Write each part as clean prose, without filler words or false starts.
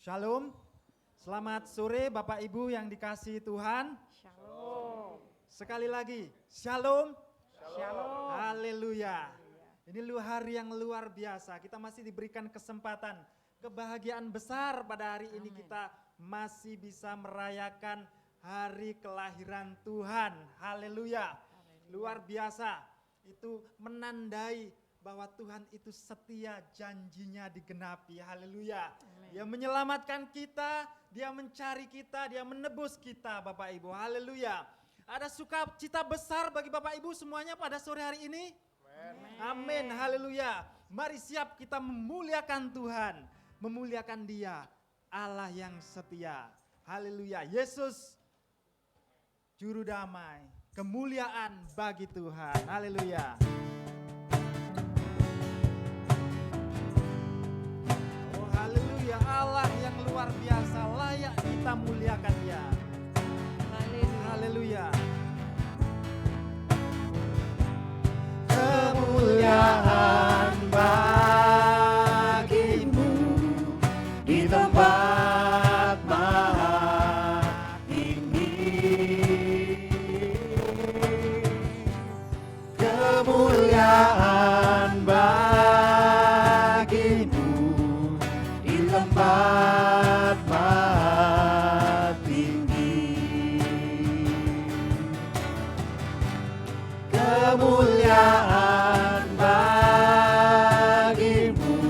Shalom, selamat sore Bapak Ibu yang dikasihi Tuhan. Shalom. Sekali lagi, shalom. Shalom. Haleluya. Ini hari yang luar biasa, kita masih diberikan kesempatan, kebahagiaan besar pada hari ini kita masih bisa merayakan hari kelahiran Tuhan. Haleluya. Luar biasa, itu menandai bahwa Tuhan itu setia, janjinya digenapi. Haleluya. Dia menyelamatkan kita, dia mencari kita, dia menebus kita Bapak Ibu. Haleluya. Ada sukacita besar bagi Bapak Ibu semuanya pada sore hari ini? Amin. Haleluya. Mari siap kita memuliakan Tuhan, memuliakan Dia, Allah yang setia. Haleluya. Yesus juru damai, kemuliaan bagi Tuhan. Haleluya. Haleluya, Allah yang luar biasa, layak kita muliakan Dia. Haleluya. Kemuliaan bagimu di tempat maha tinggi. Kemuliaan bagimu di tempat maha tinggi. Kemuliaan bagimu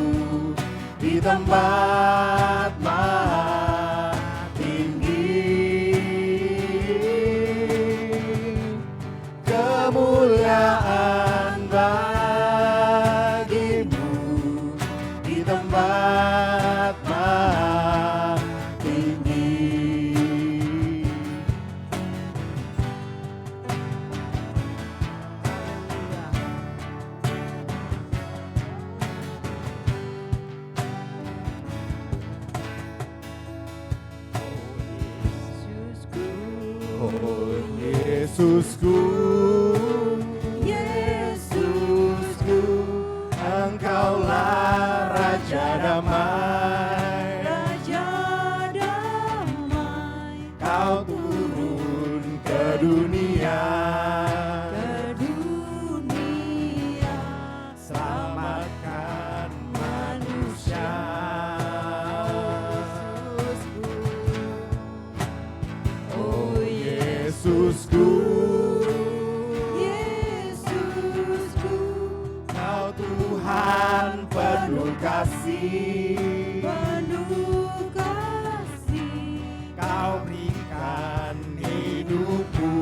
di tempat maha tinggi. Kemuliaan bagimu di tempat maha tinggi. Oh Yesusku, Yesusku, Engkaulah Raja damai, Raja damai, Kau turun ke dunia, selamatkan manusia. Oh Yesusku, Yesusku, Kau Tuhan penuh kasih, penuh kasih, Kau berikan hidupku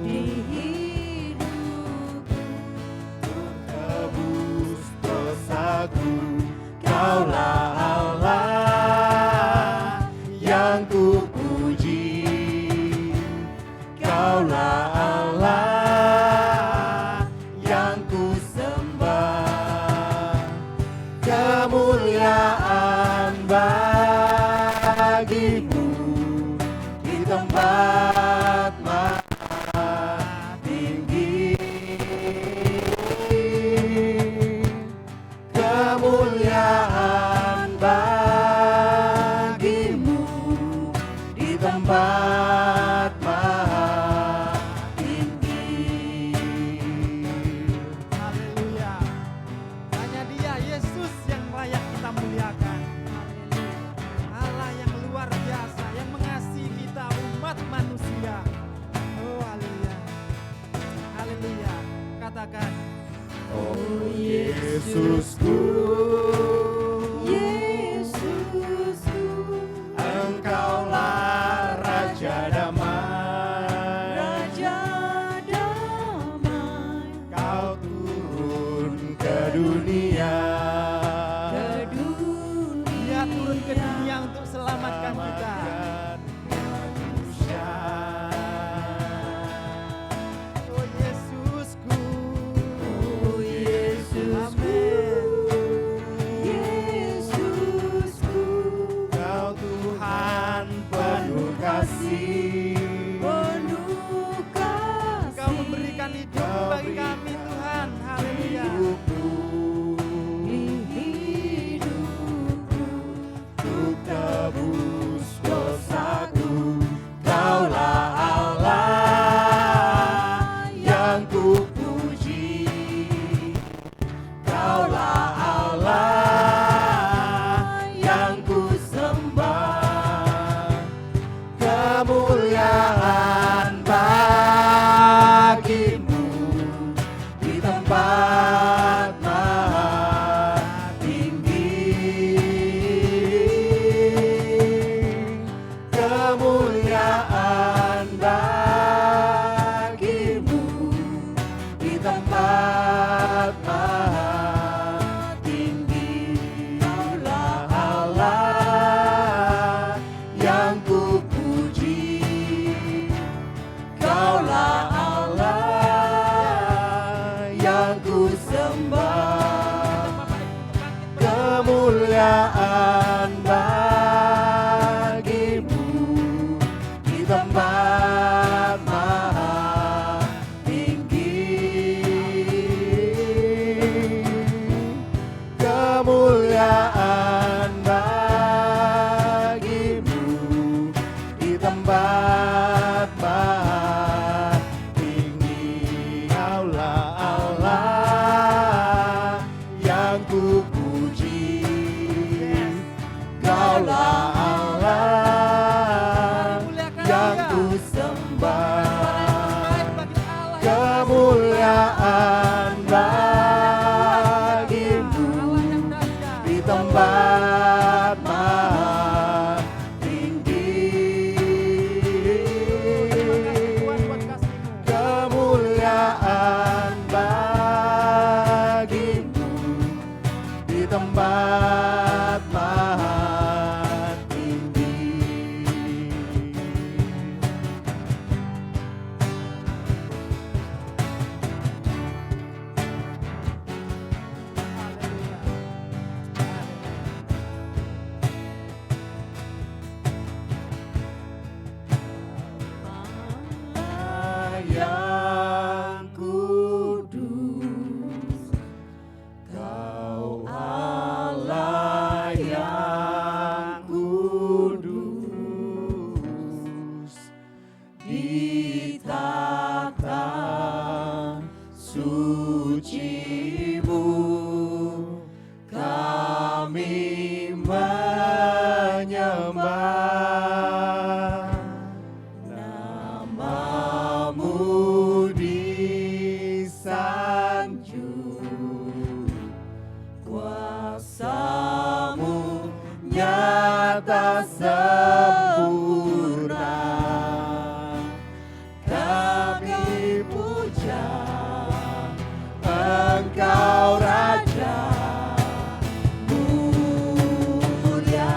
di hidupku, untuk tebus dosaku. Kaulah Allah yang ku puji, Kaulah Allah yang ku sembah. Kemuliaan bagimu di tempat maha tinggi. Kemuliaan bagimu di tempat maha tinggi. Haleluya. Hanya Dia, Yesus, yang layak kita muliakan. Allah yang luar biasa, yang mengasihi kita umat manusia. Oh haleluya. Haleluya. Katakan, oh Yesusku, Yesusku, Engkaulah Raja damai, Raja damai, Kau turun ke dunia. ke dunia, Dia turun ke dunia untuk selamat kasih, penuh kasih. Engkau memberikan hidup bagi kami Tuhan. Haleluya. Di hidupku, ku tebus dosaku. Kaulah Allah yang ku puji. Kaulah Allah yang ku sembah. Kemuliaan bagimu di tempat maha tinggi. Kemuliaan bagimu di tempat maha tinggi. Kaulah Allah yang ku puji. Kaulah Allah yang ku sembah. Kemuliaan bagimu di tempat maha tinggi. Kemuliaan bagimu di tempat maha tinggi. Kaulah Allah yang ku puji. Kaulah Allah yang ku sembah. Kemuliaan bagimu di tempat maha tinggi. Kemuliaan bagimu di tempat maha tinggi. Allah yang kudus, Kau Allah yang kudus, di tata suci-Mu kami menyembah. Namamu disanjung, kuasa-Mu nyata sempurna. Kami puja Engkau Raja mulia.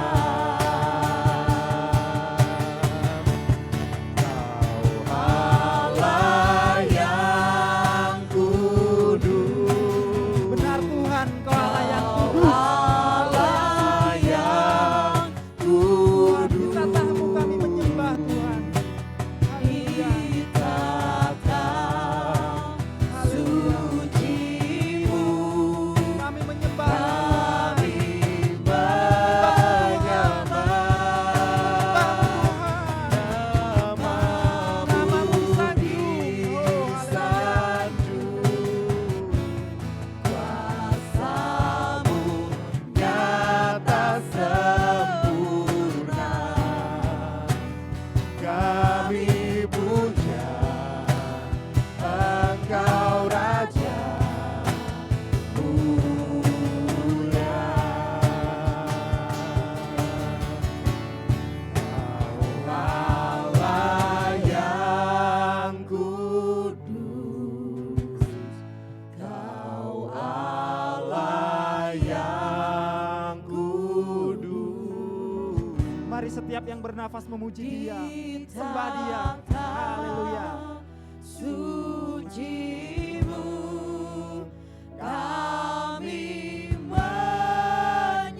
Kau Allah yang kudus. Benar Tuhan, Kau Allah yang Kau kudus. Allah yang kudus. Di tatamu kami menyembah Tuhan. Haleluya. Di tata suci-Mu Kami menyembah. kami menyembah. Namamu disanjung, kuasa-Mu nyata sempurna. Kami puja Engkau Raja mulia. Kau Allah yang kudus, Kau Allah yang kudus. Mari setiap yang bernafas memuji Dia, sembah Dia. Haleluya. Suci-Mu kami menyembah.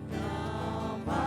Nama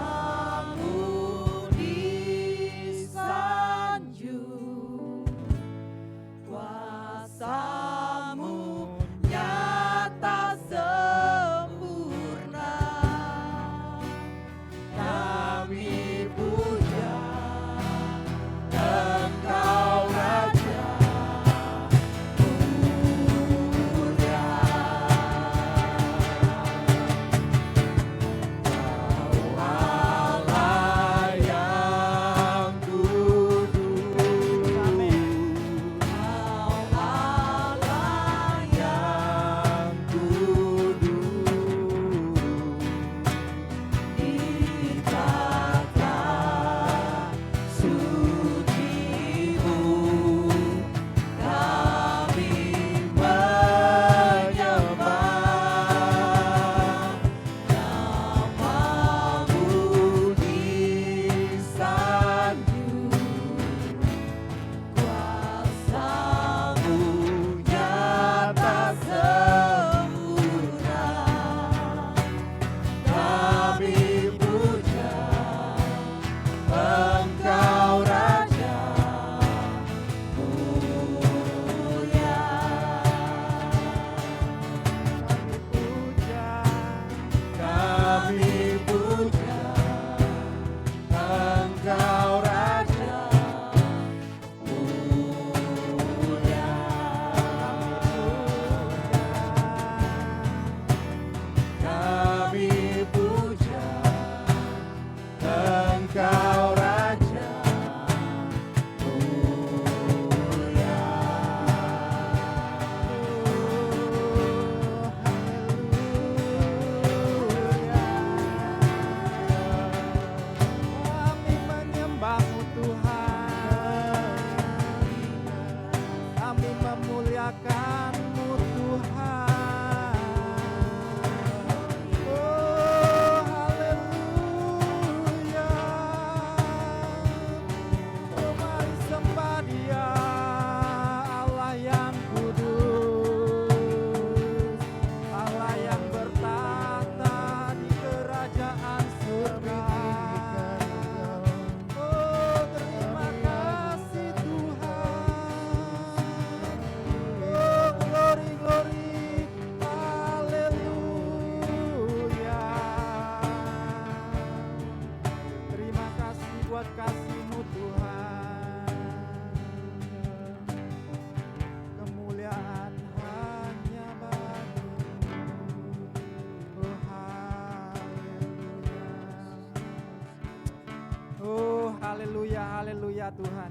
haleluya Tuhan.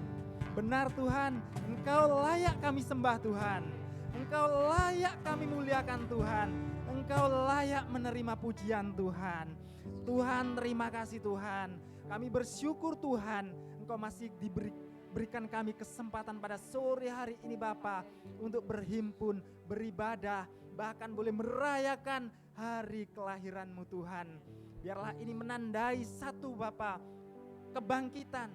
Benar Tuhan, Engkau layak kami sembah Tuhan. Engkau layak kami muliakan Tuhan. Engkau layak menerima pujian Tuhan. Tuhan, terima kasih Tuhan. Kami bersyukur Tuhan, Engkau masih berikan kami kesempatan pada sore hari ini Bapa untuk berhimpun, beribadah, bahkan boleh merayakan hari kelahiran-Mu Tuhan. Biarlah ini menandai satu Bapa, kebangkitan,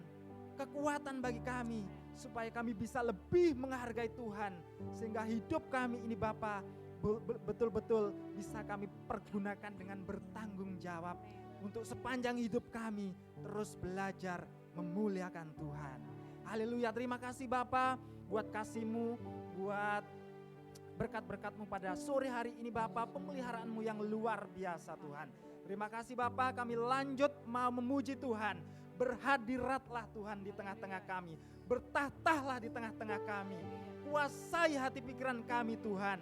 kekuatan bagi kami, supaya kami bisa lebih menghargai Tuhan, sehingga hidup kami ini Bapa betul-betul bisa kami pergunakan dengan bertanggung jawab untuk sepanjang hidup kami terus belajar memuliakan Tuhan. Haleluya, terima kasih Bapa buat kasih-Mu, buat berkat-berkat-Mu pada sore hari ini Bapa, pemeliharaanmu yang luar biasa Tuhan. Terima kasih Bapa, kami lanjut mau memuji Tuhan. Berhadiratlah Tuhan di tengah-tengah kami, bertahtahlah di tengah-tengah kami, kuasai hati pikiran kami Tuhan.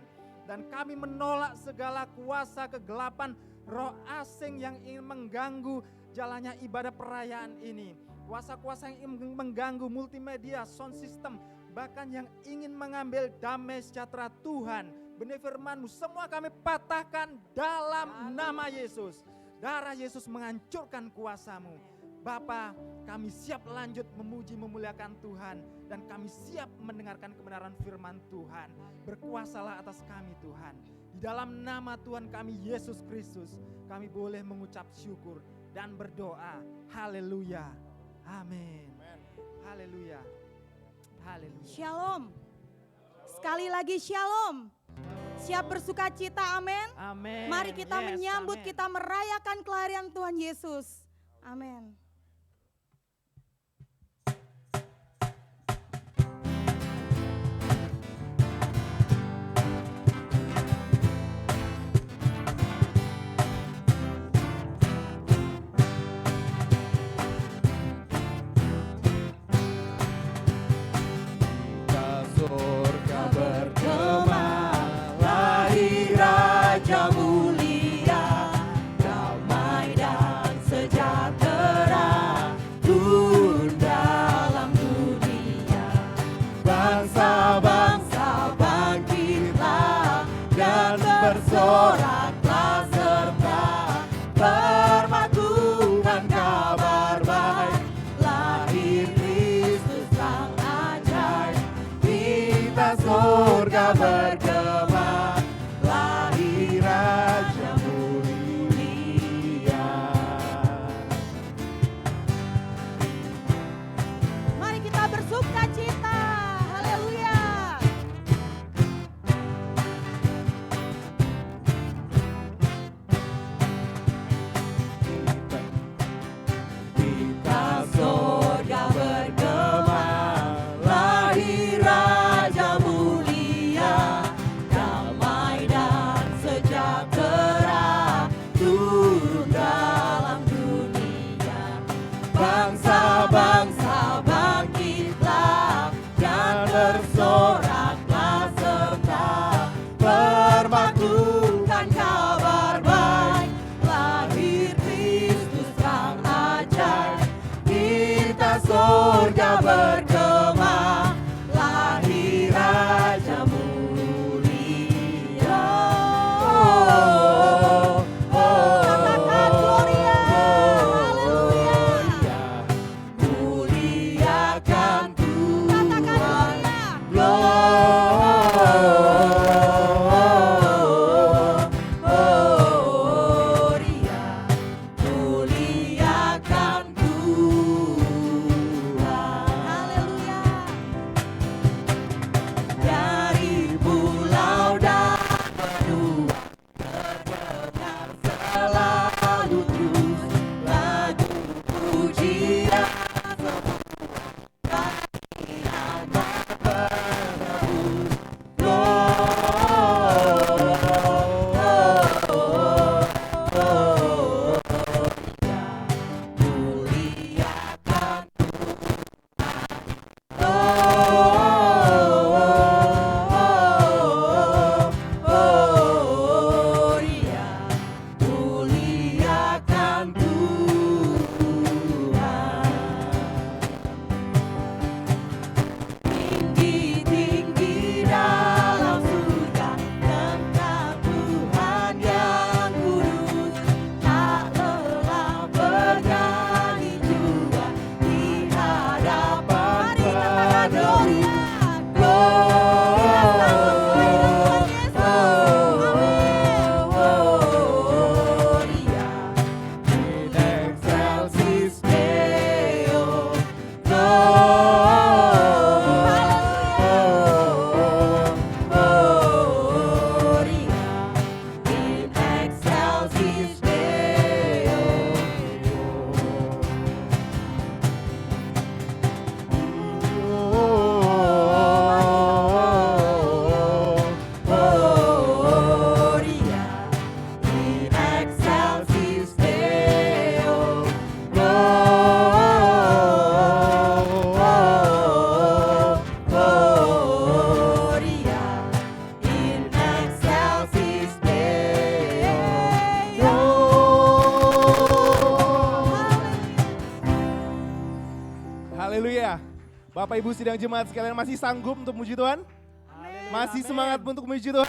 Dan kami menolak segala kuasa kegelapan, roh asing yang ingin mengganggu jalannya ibadah perayaan ini. Kuasa-kuasa yang ingin mengganggu multimedia, sound system, bahkan yang ingin mengambil damai sejahtera Tuhan, benih firman-Mu, semua kami patahkan dalam nama Yesus. Darah Yesus menghancurkan kuasa-Mu. Bapa, kami siap lanjut memuji memuliakan Tuhan, dan kami siap mendengarkan kebenaran firman Tuhan. Berkuasalah atas kami Tuhan. Di dalam nama Tuhan kami Yesus Kristus, kami boleh mengucap syukur dan berdoa. Haleluya. Amin. Haleluya. Haleluya. Shalom. Sekali lagi shalom. Siap bersuka cita, amin. Amin. Mari kita Yes, menyambut, amin. kita merayakan kelahiran Tuhan Yesus. Amin. Surga bergema, lahir Raja mulia, damai dan sejahtera turun dalam dunia. Bangsa-bangsa bangkitlah dan bersoraklah serta permakukan kabar baik, lahir Kristus Sang ajaib. Kita surga bergema, lahir Raja mulia. Mari kita bersuka cita. Haleluya. Kita surga bergema, lahir Raja mulia, damai dan sejahtera turun dalam dunia. Bangsa-bangsa bangkitlah dan bersoraklah serta permakukan kabar baik, lahir Kristus Sang ajaib. Kita surga bergema, lahir Raja mulia. Katakan Gloria. Haleluya. Muliakan Tuhan. Katakan Gloria. Gloria, muliakan Tuhan. Haleluya. Bapak Ibu sidang jemaat sekalian masih sanggup untuk memuji Tuhan? Masih Amin. semangat untuk memuji Tuhan?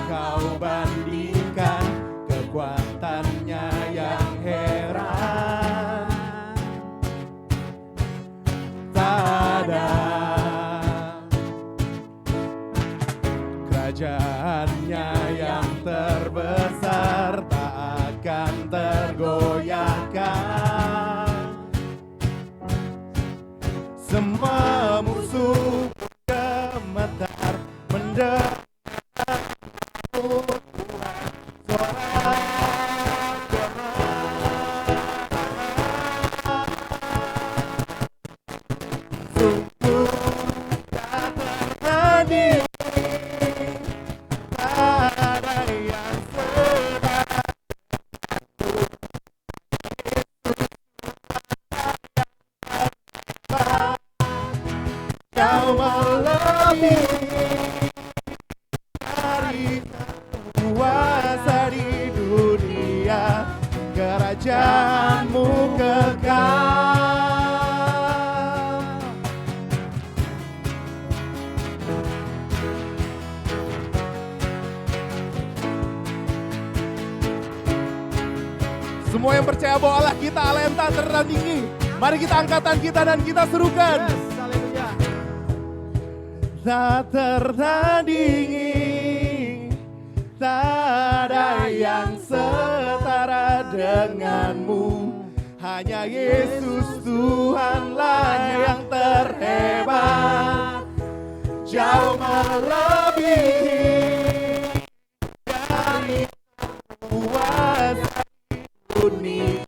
Kau bandingkan kekuatannya yang heran. Tak ada kerajaannya yang terbesar tak akan tergoyahkan. Semua musuh gemetar mendekat. Kau melebihi dari kuasa di dunia, kerajaanmu kekal. Semua yang percaya bahwa Allah kita Allah yang tak tertandingi, mari kita angkat tangan kita dan kita serukan. Yes, haleluya. Tak tertandingi, tak ada yang setara denganmu. Hanya Yesus Tuhanlah yang terhebat, jauh melebihi dari kuasa dunia.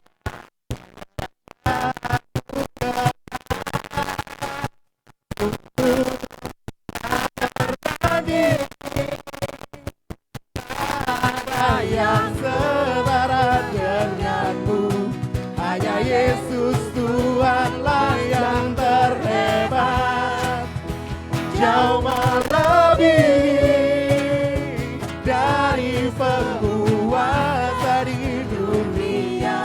Yang setara denganmu, hanya Yesus Tuhanlah yang terhebat, jauh melebihi dari penguasa di dunia,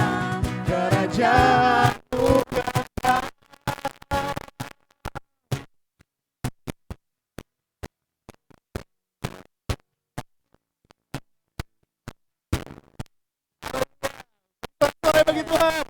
kerajaanmu kekal. Sore bagi Tuhan.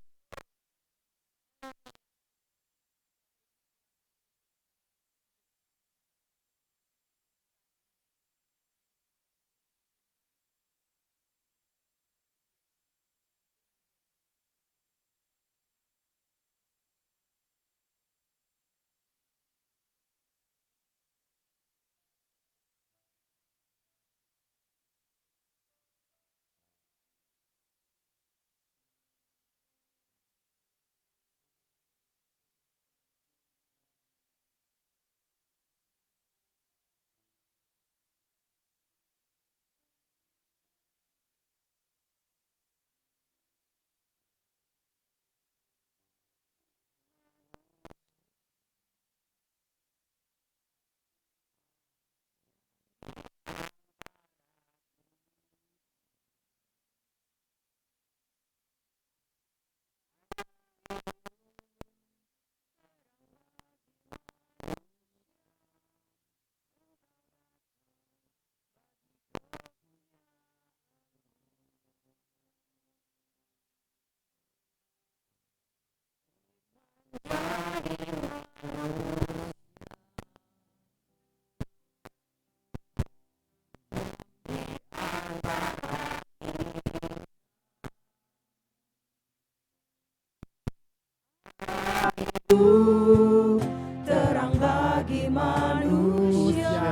bagi manusia,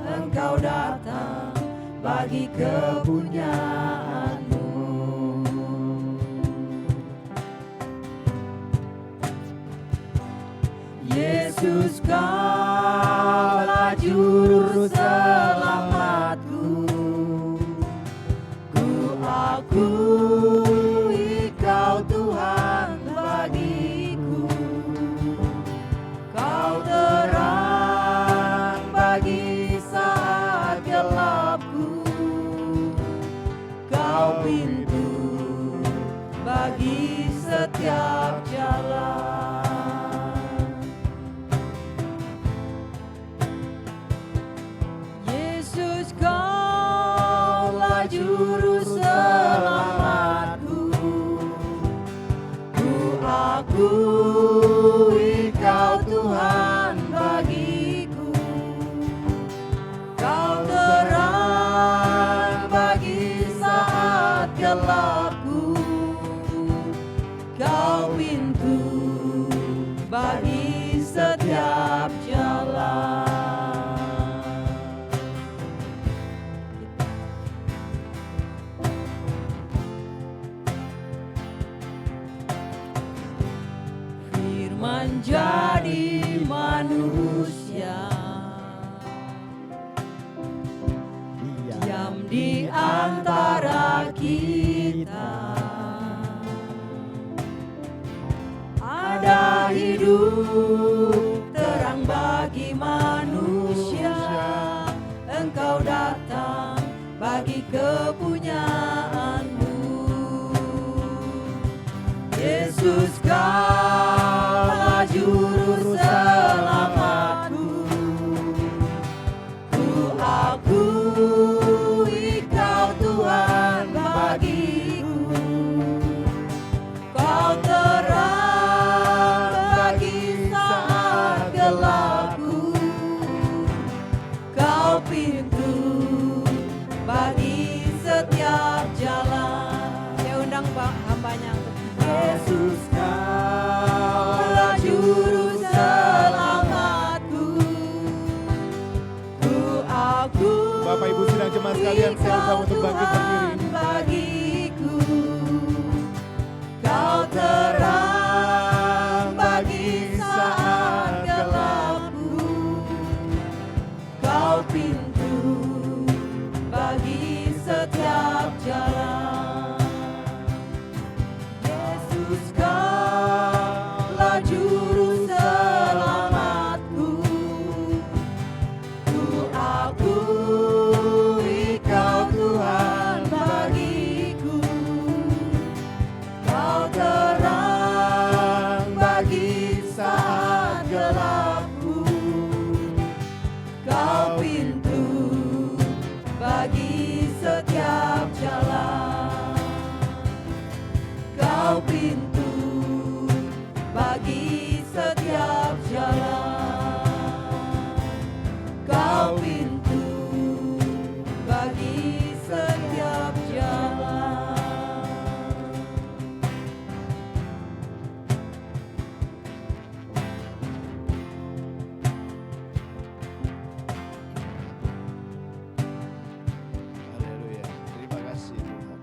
Engkau datang bagi kepunyaan-Mu. Yesus, Kaulah juru selamatku. Ku akui Kau Tuhan bagiku. Kau terang bagi saat gelapku. Kau pintu bagi setiap jalan. Yesus, Kaulah juru selamatku. Ku akui Kau Tuhan bagiku. Kau terang bagi saat gelapku. Kau pintu bagi setiap jalan. Firman jadi manusia, diam di antara kita. Ada hidup terang bagi manusia, Engkau datang bagi kepunyaan-Mu. Yesus, Kaulah juru selamatku. Ku akui Kau Tuhan bagiku. Kau terang bagi saat gelapku. Kau pintu bagi setiap jalan. Saya undang hambanya untuk Yesus, Kaulah juru selamatku. Ku akui Bapak Ibu sidang jemaat sekalian, saya undang untuk bangkit berdiri. bagiku. Kau terang bagi saat gelapku. Kau pintu bagi setiap jalan. Yesus, Kaulah juru selamatku. Ku akui Kau Tuhan bagiku. Kau terang bagi saat gelapku. Kau pintu bagi setiap jalan. Kau pintu bagi setiap jalan. Kau pintu bagi setiap jalan. Haleluya. Terima kasih Tuhan.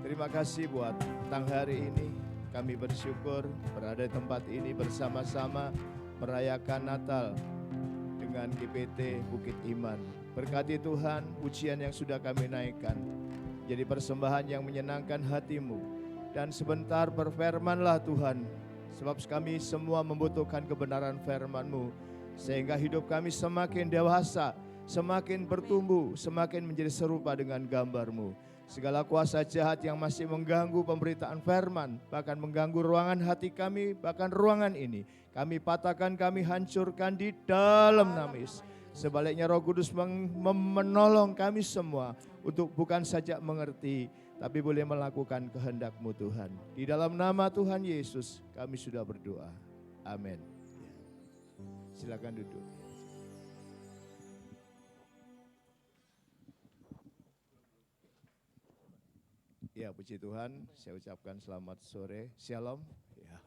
Terima kasih buat tang hari ini. Kami bersyukur berada di tempat ini bersama-sama merayakan Natal dengan GPT Bukit Iman. Berkati Tuhan pujian yang sudah kami naikkan. Jadi persembahan yang menyenangkan hati-Mu. Dan sebentar berfirmanlah Tuhan. Sebab kami semua membutuhkan kebenaran firman-Mu. Sehingga hidup kami semakin dewasa, semakin bertumbuh, semakin menjadi serupa dengan gambar-Mu. Segala kuasa jahat yang masih mengganggu pemberitaan firman, bahkan mengganggu ruangan hati kami, bahkan ruangan ini, kami patahkan, kami hancurkan di dalam nama Yesus. Sebaliknya Roh Kudus menolong kami semua untuk bukan saja mengerti, tapi boleh melakukan kehendak-Mu Tuhan. Di dalam nama Tuhan Yesus kami sudah berdoa. Amin. Silakan duduk. Ya, puji Tuhan, saya ucapkan selamat sore, shalom. Ya.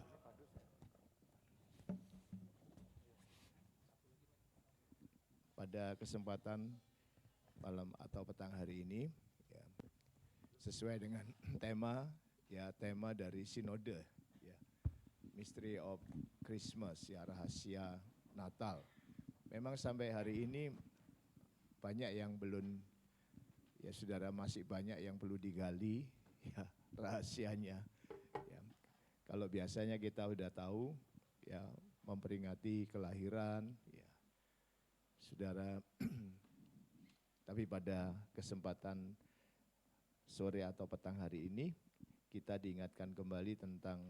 pada kesempatan malam atau petang hari ini, ya, sesuai dengan tema dari sinode, ya, Mystery of Christmas, ya, rahasia Natal. Memang sampai hari ini banyak yang belum, ya saudara, masih banyak yang perlu digali, ya, rahasianya. Ya. Kalau biasanya kita udah tahu, ya, memperingati kelahiran, ya, saudara, tapi pada kesempatan sore atau petang hari ini, kita diingatkan kembali tentang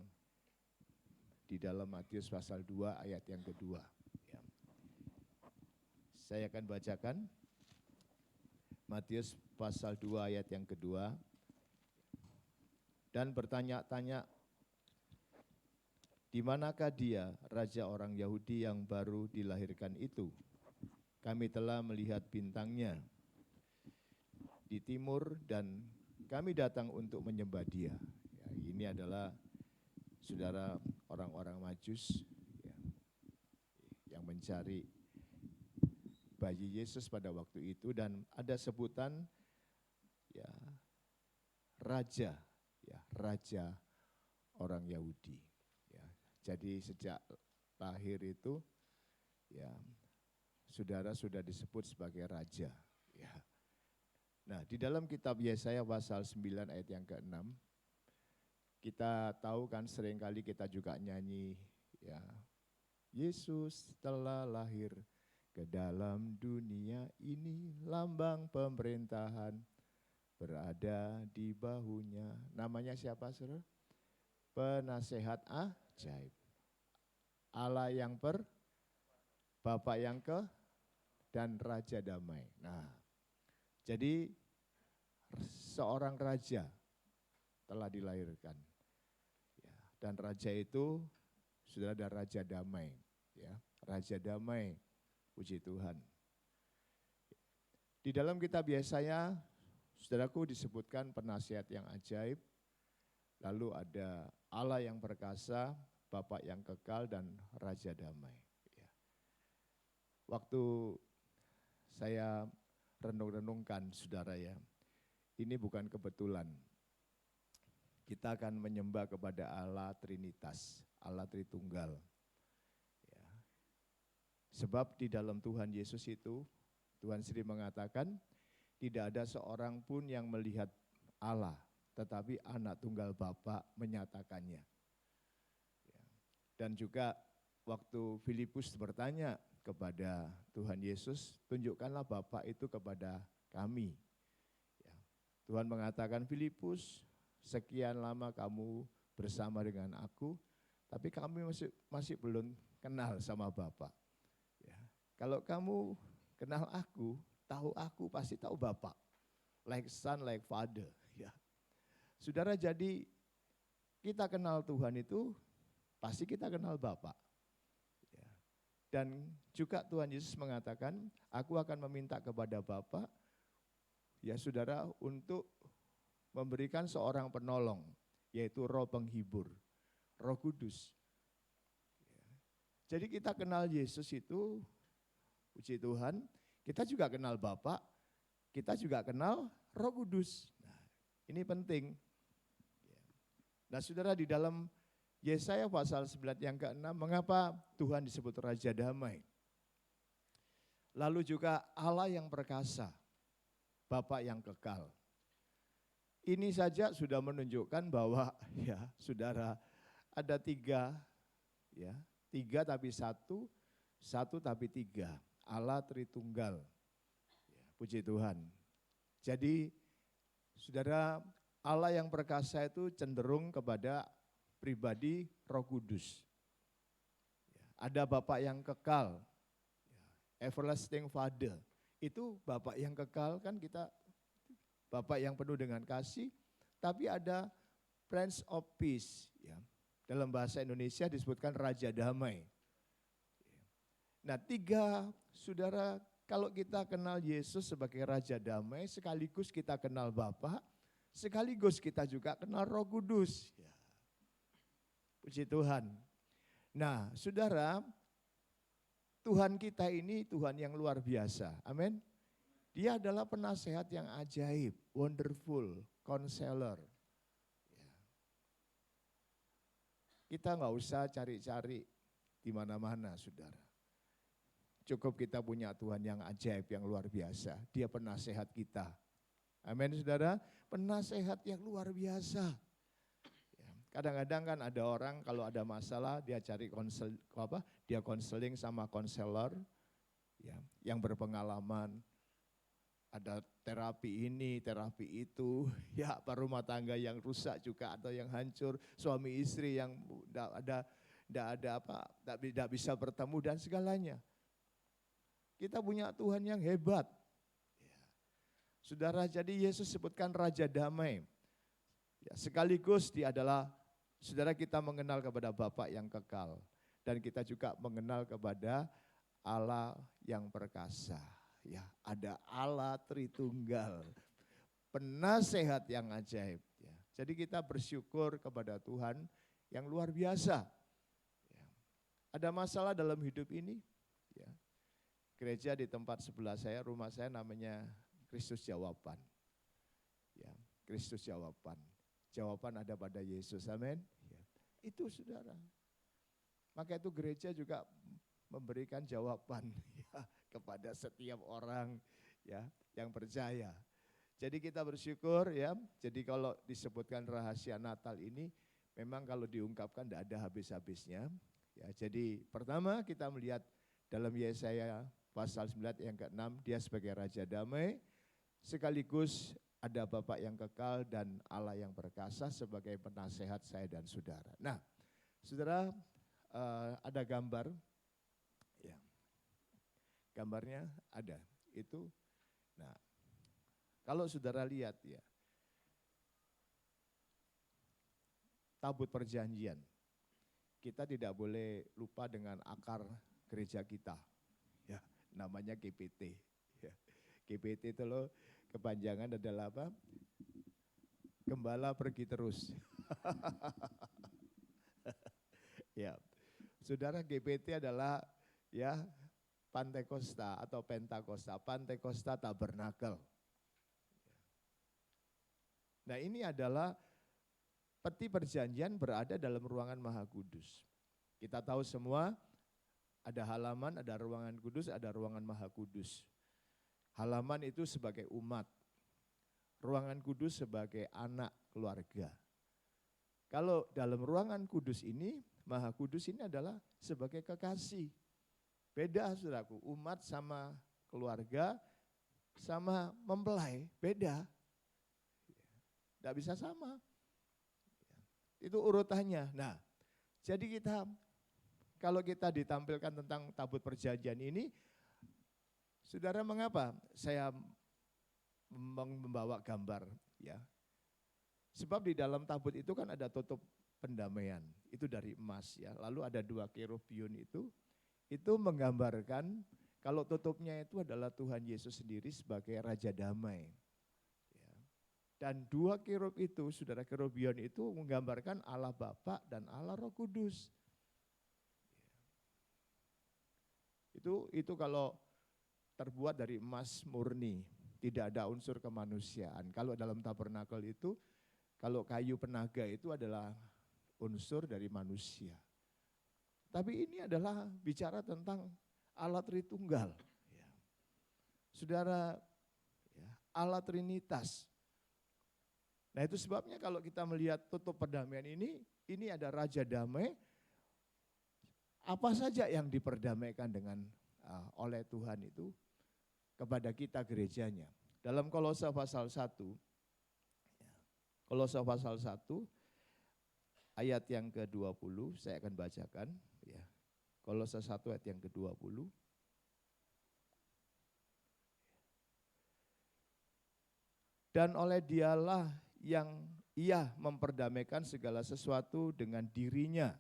di dalam Matius pasal 2 ayat yang kedua. Ya. Saya akan bacakan Matius pasal 2 ayat yang kedua. Dan bertanya-tanya, di manakah dia, raja orang Yahudi yang baru dilahirkan itu? Kami telah melihat bintangnya di timur dan kami datang untuk menyembah dia. Ya, ini adalah saudara orang-orang Majus, ya, yang mencari bayi Yesus pada waktu itu, dan ada sebutan, ya, raja, ya, raja orang Yahudi. Ya, jadi sejak lahir itu, ya, saudara sudah disebut sebagai raja. Ya. Nah, di dalam kitab Yesaya pasal 9 ayat yang ke-6, kita tahu kan seringkali kita juga nyanyi, ya, Yesus telah lahir ke dalam dunia ini, lambang pemerintahan berada di bahunya. Namanya siapa, saudara? Penasehat ajaib. Allah yang Bapa yang dan Raja damai. Nah, jadi seorang raja telah dilahirkan. Ya, dan raja itu sudah ada Raja damai. Ya, Raja damai, puji Tuhan. Di dalam kitab Yesaya, saudaraku, disebutkan penasihat yang ajaib, lalu ada Allah yang perkasa, Bapa yang kekal, dan Raja damai. Ya. Waktu saya renung-renungkan, saudara, ya, ini bukan kebetulan. Kita akan menyembah kepada Allah Trinitas, Allah Tritunggal. Ya. Sebab di dalam Tuhan Yesus itu, Tuhan sendiri mengatakan, tidak ada seorang pun yang melihat Allah, tetapi anak tunggal Bapa menyatakannya. Ya. Dan juga waktu Filipus bertanya kepada Tuhan Yesus, tunjukkanlah Bapa itu kepada kami. Ya. Tuhan mengatakan, Filipus, sekian lama kamu bersama dengan aku, tapi kami masih belum kenal sama Bapa. Ya. Kalau kamu kenal aku, tahu aku, pasti tahu Bapa. Like son, like father. Ya. Saudara, jadi kita kenal Tuhan itu, pasti kita kenal Bapa. Ya. Dan juga Tuhan Yesus mengatakan, aku akan meminta kepada Bapa, ya saudara, untuk memberikan seorang penolong, yaitu Roh Penghibur, Roh Kudus. Ya. Jadi kita kenal Yesus itu, puji Tuhan, kita juga kenal Bapa, kita juga kenal Roh Kudus. Nah, ini penting. Nah, saudara, di dalam Yesaya pasal 9 yang ke-6, mengapa Tuhan disebut Raja Damai? Lalu juga Allah yang perkasa, Bapa yang kekal. Ini saja sudah menunjukkan bahwa, ya saudara, ada tiga, ya, tiga tapi satu, satu tapi tiga. Allah Tritunggal. Ya, puji Tuhan. Jadi, saudara, Allah yang perkasa itu cenderung kepada pribadi Roh Kudus. Ya, ada Bapa yang kekal, ya, everlasting Father. Itu Bapa yang kekal, kan kita Bapa yang penuh dengan kasih, tapi ada Prince of Peace. Ya. Dalam bahasa Indonesia disebutkan Raja Damai. Nah, tiga, saudara, kalau kita kenal Yesus sebagai Raja Damai, sekaligus kita kenal Bapa, sekaligus kita juga kenal Roh Kudus. Ya. Puji Tuhan. Nah, saudara, Tuhan kita ini Tuhan yang luar biasa. Amin. Dia adalah penasehat yang ajaib, wonderful, counselor. Ya. Kita nggak usah cari-cari di mana-mana, saudara. Cukup kita punya Tuhan yang ajaib, yang luar biasa. Dia penasehat kita. Amin, saudara. Penasehat yang luar biasa. Ya, kadang-kadang kan ada orang kalau ada masalah dia cari dia konseling sama konselor ya, yang berpengalaman. Ada terapi ini, terapi itu, ya rumah tangga yang rusak juga atau yang hancur, suami istri yang tidak bisa bertemu dan segalanya. Kita punya Tuhan yang hebat. Ya. Saudara, jadi Yesus sebutkan Raja Damai. Ya, sekaligus dia adalah, saudara, kita mengenal kepada Bapa yang kekal. Dan kita juga mengenal kepada Allah yang perkasa. Ya, ada Allah Tritunggal, penasehat yang ajaib. Ya. Jadi kita bersyukur kepada Tuhan yang luar biasa. Ya. Ada masalah dalam hidup ini, ya. Gereja di tempat sebelah saya, rumah saya namanya Kristus Jawaban. Ya, Kristus Jawaban. Jawaban ada pada Yesus, amin. Ya. Itu saudara. Maka itu gereja juga memberikan jawaban ya, kepada setiap orang ya yang percaya. Jadi kita bersyukur ya. Jadi kalau disebutkan rahasia Natal ini, memang kalau diungkapkan tidak ada habis-habisnya. Ya, jadi pertama kita melihat dalam Yesaya pasal 9 yang ke-6, dia sebagai Raja Damai, sekaligus ada Bapa yang kekal dan Allah yang perkasa sebagai penasehat saya dan saudara. Nah, saudara, ada gambar, ya, gambarnya ada, itu. Nah, kalau saudara lihat ya, tabut perjanjian, kita tidak boleh lupa dengan akar gereja kita. Ya, namanya GPT. Ya. GPT itu loh kepanjangan adalah apa? Gembala pergi terus. Ya, saudara, GPT adalah ya Pantekosta atau Pentakosta, Pantekosta Tabernakel. Nah ini adalah peti perjanjian berada dalam ruangan Maha Kudus. Kita tahu semua, ada halaman, ada ruangan kudus, ada ruangan Maha Kudus. Halaman itu sebagai umat, ruangan kudus sebagai anak keluarga. Kalau dalam ruangan kudus ini, Maha Kudus ini adalah sebagai kekasih. Beda saudaraku, umat sama keluarga sama mempelai, beda. Tidak bisa sama. Itu urutannya. Nah, jadi kalau kita ditampilkan tentang tabut perjanjian ini, saudara, mengapa saya membawa gambar ya? Sebab di dalam tabut itu kan ada tutup pendamaian, itu dari emas ya. Lalu ada 2 kerubium itu menggambarkan kalau tutupnya itu adalah Tuhan Yesus sendiri sebagai Raja Damai. Ya. Dan 2 kerub itu, saudara, kerubium itu menggambarkan Allah Bapa dan Allah Roh Kudus. Itu kalau terbuat dari emas murni, tidak ada unsur kemanusiaan. Kalau dalam tabernakel itu, kalau kayu penaga itu adalah unsur dari manusia. Tapi ini adalah bicara tentang Allah Tritunggal. Ya. Saudara, ya, Allah Trinitas. Nah itu sebabnya kalau kita melihat tutup perdamaian ini ada Raja Damai. Apa saja yang diperdamaikan oleh Tuhan itu kepada kita gerejanya. Dalam Kolose pasal 1, Kolose pasal 1 ayat yang ke-20, saya akan bacakan. Ya. Kolose 1 ayat yang ke-20. Dan oleh dialah yang ia memperdamaikan segala sesuatu dengan dirinya.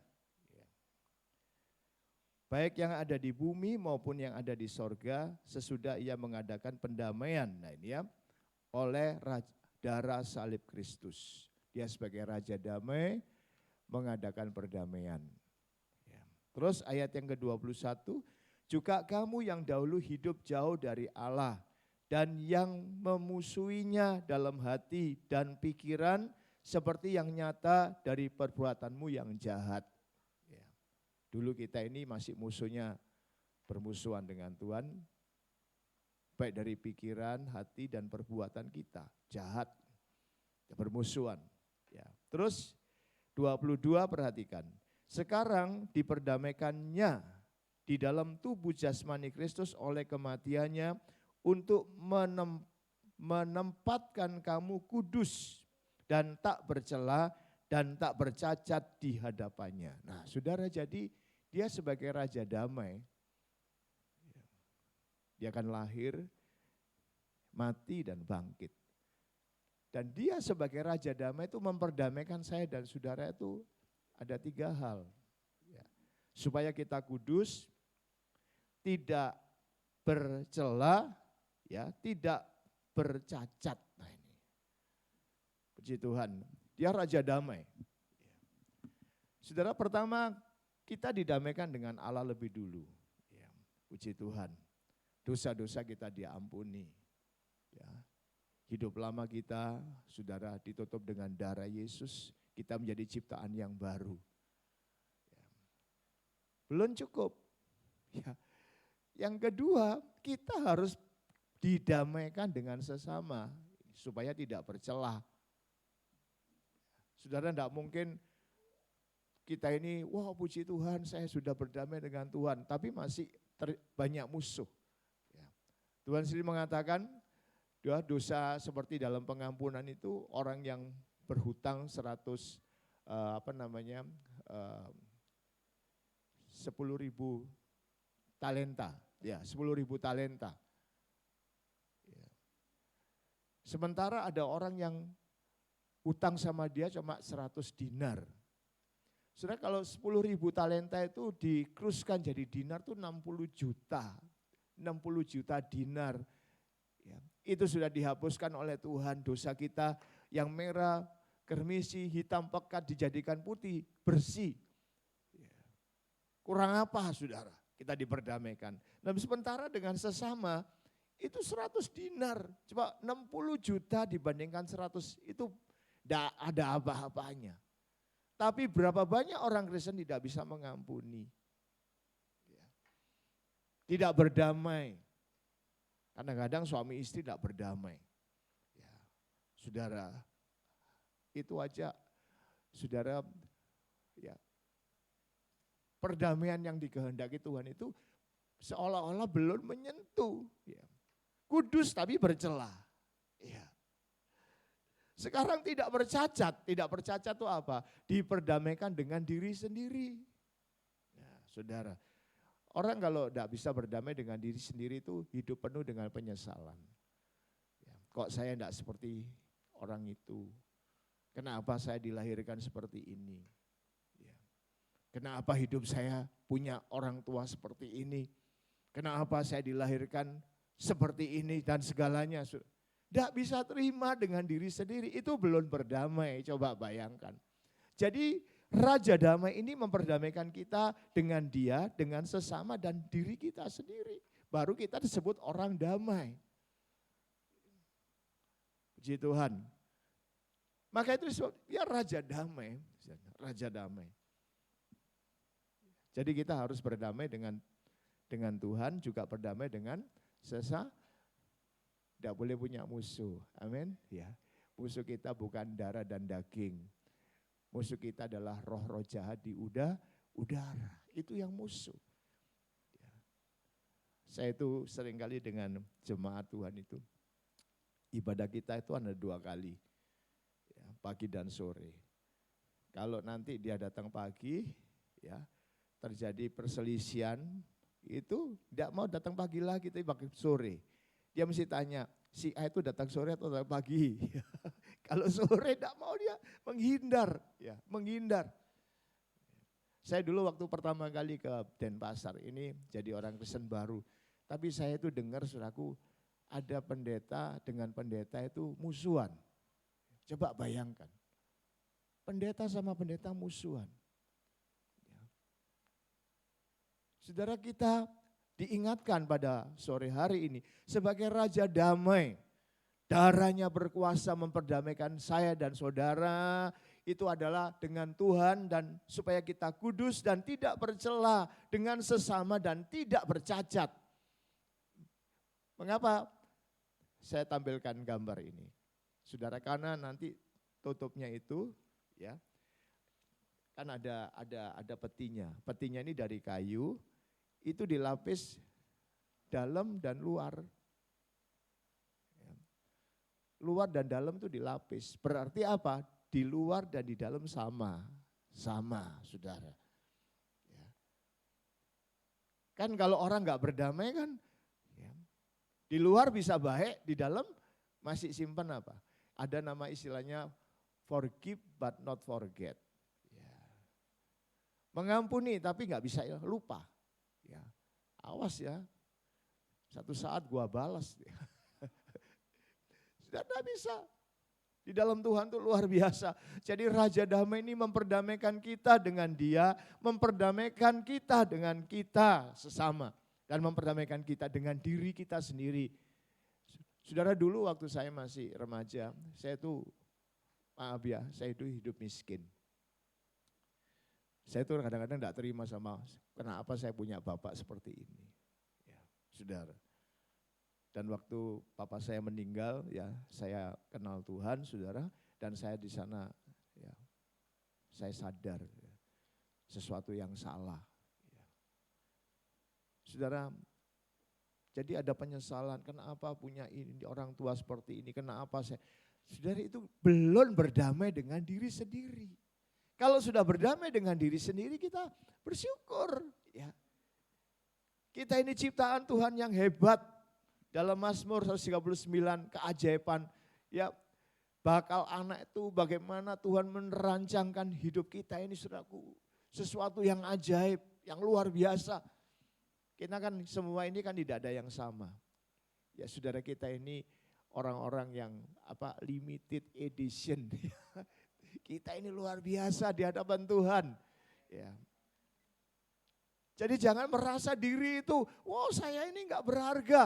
Baik yang ada di bumi maupun yang ada di sorga, sesudah ia mengadakan pendamaian. Nah ini ya, oleh darah salib Kristus. Dia sebagai Raja Damai mengadakan perdamaian. Ya. Terus ayat yang ke-21, Juga kamu yang dahulu hidup jauh dari Allah dan yang memusuhinya dalam hati dan pikiran seperti yang nyata dari perbuatanmu yang jahat. Ya. Dulu kita ini masih musuhnya, bermusuhan dengan Tuhan, baik dari pikiran, hati, dan perbuatan kita, jahat, bermusuhan. Ya. Terus 22 perhatikan, sekarang diperdamaikannya di dalam tubuh jasmani Kristus oleh kematiannya untuk menempatkan kamu kudus dan tak bercela dan tak bercacat di hadapannya. Nah, saudara, jadi dia sebagai Raja Damai, dia akan lahir, mati dan bangkit. Dan dia sebagai Raja Damai itu memperdamaikan saya dan saudara itu ada 3 hal. Ya. Supaya kita kudus, tidak bercela, ya, tidak bercacat. Nah ini, puji Tuhan, dia Raja Damai. Saudara, pertama kita didamaikan dengan Allah lebih dulu. Ya, puji Tuhan, dosa-dosa kita diampuni. Ya, hidup lama kita, saudara, ditutup dengan darah Yesus, kita menjadi ciptaan yang baru. Ya. Belum cukup. Ya. Yang kedua, kita harus didamaikan dengan sesama supaya tidak bercelah. Saudara, tidak mungkin kita ini, wah puji Tuhan saya sudah berdamai dengan Tuhan, tapi masih banyak musuh. Ya. Tuhan sendiri mengatakan, dosa seperti dalam pengampunan itu orang yang berhutang 10.000 talenta. Ya, 10.000 talenta. Ya. Sementara ada orang yang utang sama dia cuma 100 dinar. Saudara, kalau 10.000 talenta itu dikruskan jadi dinar itu 60 juta. 60 juta dinar. Ya. Itu sudah dihapuskan oleh Tuhan, dosa kita yang merah, kermisi, hitam pekat dijadikan putih, bersih. Ya. Kurang apa saudara? Kita diperdamaikan. Nah, sementara dengan sesama itu 100 dinar. Coba 60 juta dibandingkan 100 itu tidak ada apa-apanya. Tapi berapa banyak orang Kristen tidak bisa mengampuni. Tidak berdamai. Kadang-kadang suami istri tidak berdamai. Ya, saudara, itu aja saudara, ya, perdamaian yang dikehendaki Tuhan itu seolah-olah belum menyentuh. Ya. Kudus tapi bercela. Ya. Sekarang tidak bercacat. Tidak bercacat itu apa? Diperdamaikan dengan diri sendiri. Ya, saudara, orang kalau tidak bisa berdamai dengan diri sendiri itu hidup penuh dengan penyesalan. Ya, kok saya tidak seperti orang itu? Kenapa saya dilahirkan seperti ini? Kenapa hidup saya punya orang tua seperti ini? Kenapa saya dilahirkan seperti ini dan segalanya? Tidak bisa terima dengan diri sendiri, itu belum berdamai, coba bayangkan. Jadi Raja Damai ini memperdamaikan kita dengan dia, dengan sesama dan diri kita sendiri. Baru kita disebut orang damai. Puji Tuhan. Maka itu dia Raja Damai, Raja Damai. Jadi kita harus berdamai dengan Tuhan, juga berdamai dengan sesama. Tidak boleh punya musuh, amin. Ya, musuh kita bukan darah dan daging. Musuh kita adalah roh-roh jahat di udara. Itu yang musuh. Ya. Saya itu seringkali dengan jemaat Tuhan itu, ibadah kita itu ada 2 kali, ya, pagi dan sore. Kalau nanti dia datang pagi, ya, terjadi perselisihan, itu tidak mau datang pagi lagi, tapi pagi sore. Dia mesti tanya, si A itu datang sore atau datang pagi? Kalau sore tidak mau, dia menghindar, ya, menghindar. Saya dulu waktu pertama kali ke Denpasar, ini jadi orang Kristen baru. Tapi saya itu dengar, saudaraku, ada pendeta dengan pendeta itu musuhan. Coba bayangkan, pendeta sama pendeta musuhan. Saudara, kita diingatkan pada sore hari ini sebagai Raja Damai. Darahnya berkuasa memperdamaikan saya dan saudara. Itu adalah dengan Tuhan dan supaya kita kudus dan tidak bercela dengan sesama dan tidak bercacat. Mengapa saya tampilkan gambar ini? Saudara, karena nanti tutupnya itu ya kan ada petinya. Petinya ini dari kayu, itu dilapis dalam dan luar. Luar dan dalam itu dilapis. Berarti apa? Di luar dan di dalam sama. Sama, saudara. Ya. Kan kalau orang nggak berdamai kan, ya, di luar bisa baik, di dalam masih simpan apa? Ada nama istilahnya forgive but not forget. Ya. Mengampuni tapi nggak bisa lupa. Ya. Awas ya, satu saat gua balas. Sudah tidak bisa. Di dalam Tuhan itu luar biasa. Jadi Raja Damai ini memperdamaikan kita dengan Dia, memperdamaikan kita dengan kita sesama, dan memperdamaikan kita dengan diri kita sendiri. Saudara, dulu waktu saya masih remaja, saya itu, maaf ya, saya itu hidup miskin. Saya itu kadang-kadang tidak terima sama kenapa saya punya bapak seperti ini. Ya, saudara. Dan waktu papa saya meninggal, ya saya kenal Tuhan, saudara, dan saya di sana, ya, saya sadar ya, sesuatu yang salah. Ya. Saudara, jadi ada penyesalan, kenapa punya ini orang tua seperti ini, kenapa saya, saudara itu belum berdamai dengan diri sendiri. Kalau sudah berdamai dengan diri sendiri, kita bersyukur. Ya. Kita ini ciptaan Tuhan yang hebat. Dalam Mazmur 139 keajaiban, ya bakal anak itu bagaimana Tuhan merancangkan hidup kita ini, saudaraku. Sesuatu yang ajaib, yang luar biasa. Kita kan semua ini kan tidak ada yang sama. Ya saudara, kita ini orang-orang yang limited edition. Kita ini luar biasa di hadapan Tuhan. Ya. Jadi jangan merasa diri itu, wow saya ini enggak berharga.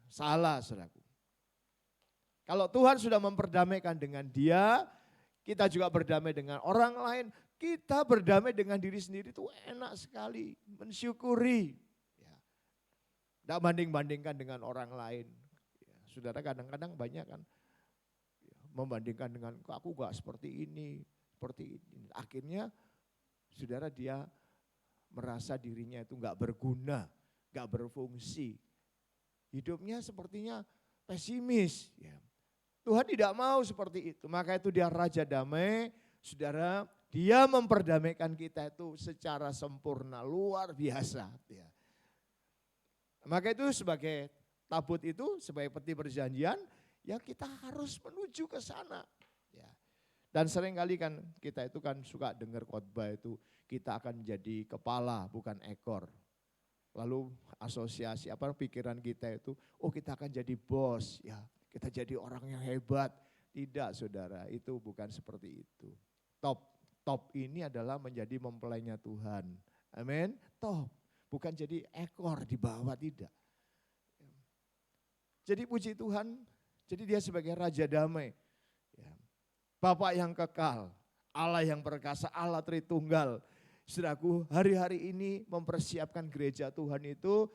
Salah, saudaraku. Kalau Tuhan sudah memperdamaikan dengan Dia, kita juga berdamai dengan orang lain, kita berdamai dengan diri sendiri itu enak sekali, mensyukuri. Ya. Tidak banding-bandingkan dengan orang lain. Ya. Saudara, kadang-kadang banyak kan ya, membandingkan dengan aku gak seperti ini, seperti ini. Akhirnya saudara, dia merasa dirinya itu gak berguna, gak berfungsi. Hidupnya sepertinya pesimis. Ya. Tuhan tidak mau seperti itu. Maka itu dia Raja Damai. Saudara, dia memperdamaikan kita itu secara sempurna, luar biasa. Ya. Maka itu sebagai tabut itu, sebagai peti perjanjian, ya kita harus menuju ke sana. Ya. Dan seringkali kan kita itu kan suka dengar khotbah itu, kita akan jadi kepala bukan ekor. Lalu asosiasi pikiran kita itu, oh kita akan jadi bos, ya kita jadi orang yang hebat. Tidak saudara, itu bukan seperti itu. Top ini adalah menjadi mempelainya Tuhan. Amin. Top, bukan jadi ekor di bawah, tidak. Jadi puji Tuhan, jadi dia sebagai Raja Damai. Ya. Bapak yang kekal, Allah yang perkasa, Allah Tritunggal. Saudaraku, hari-hari ini mempersiapkan gereja Tuhan itu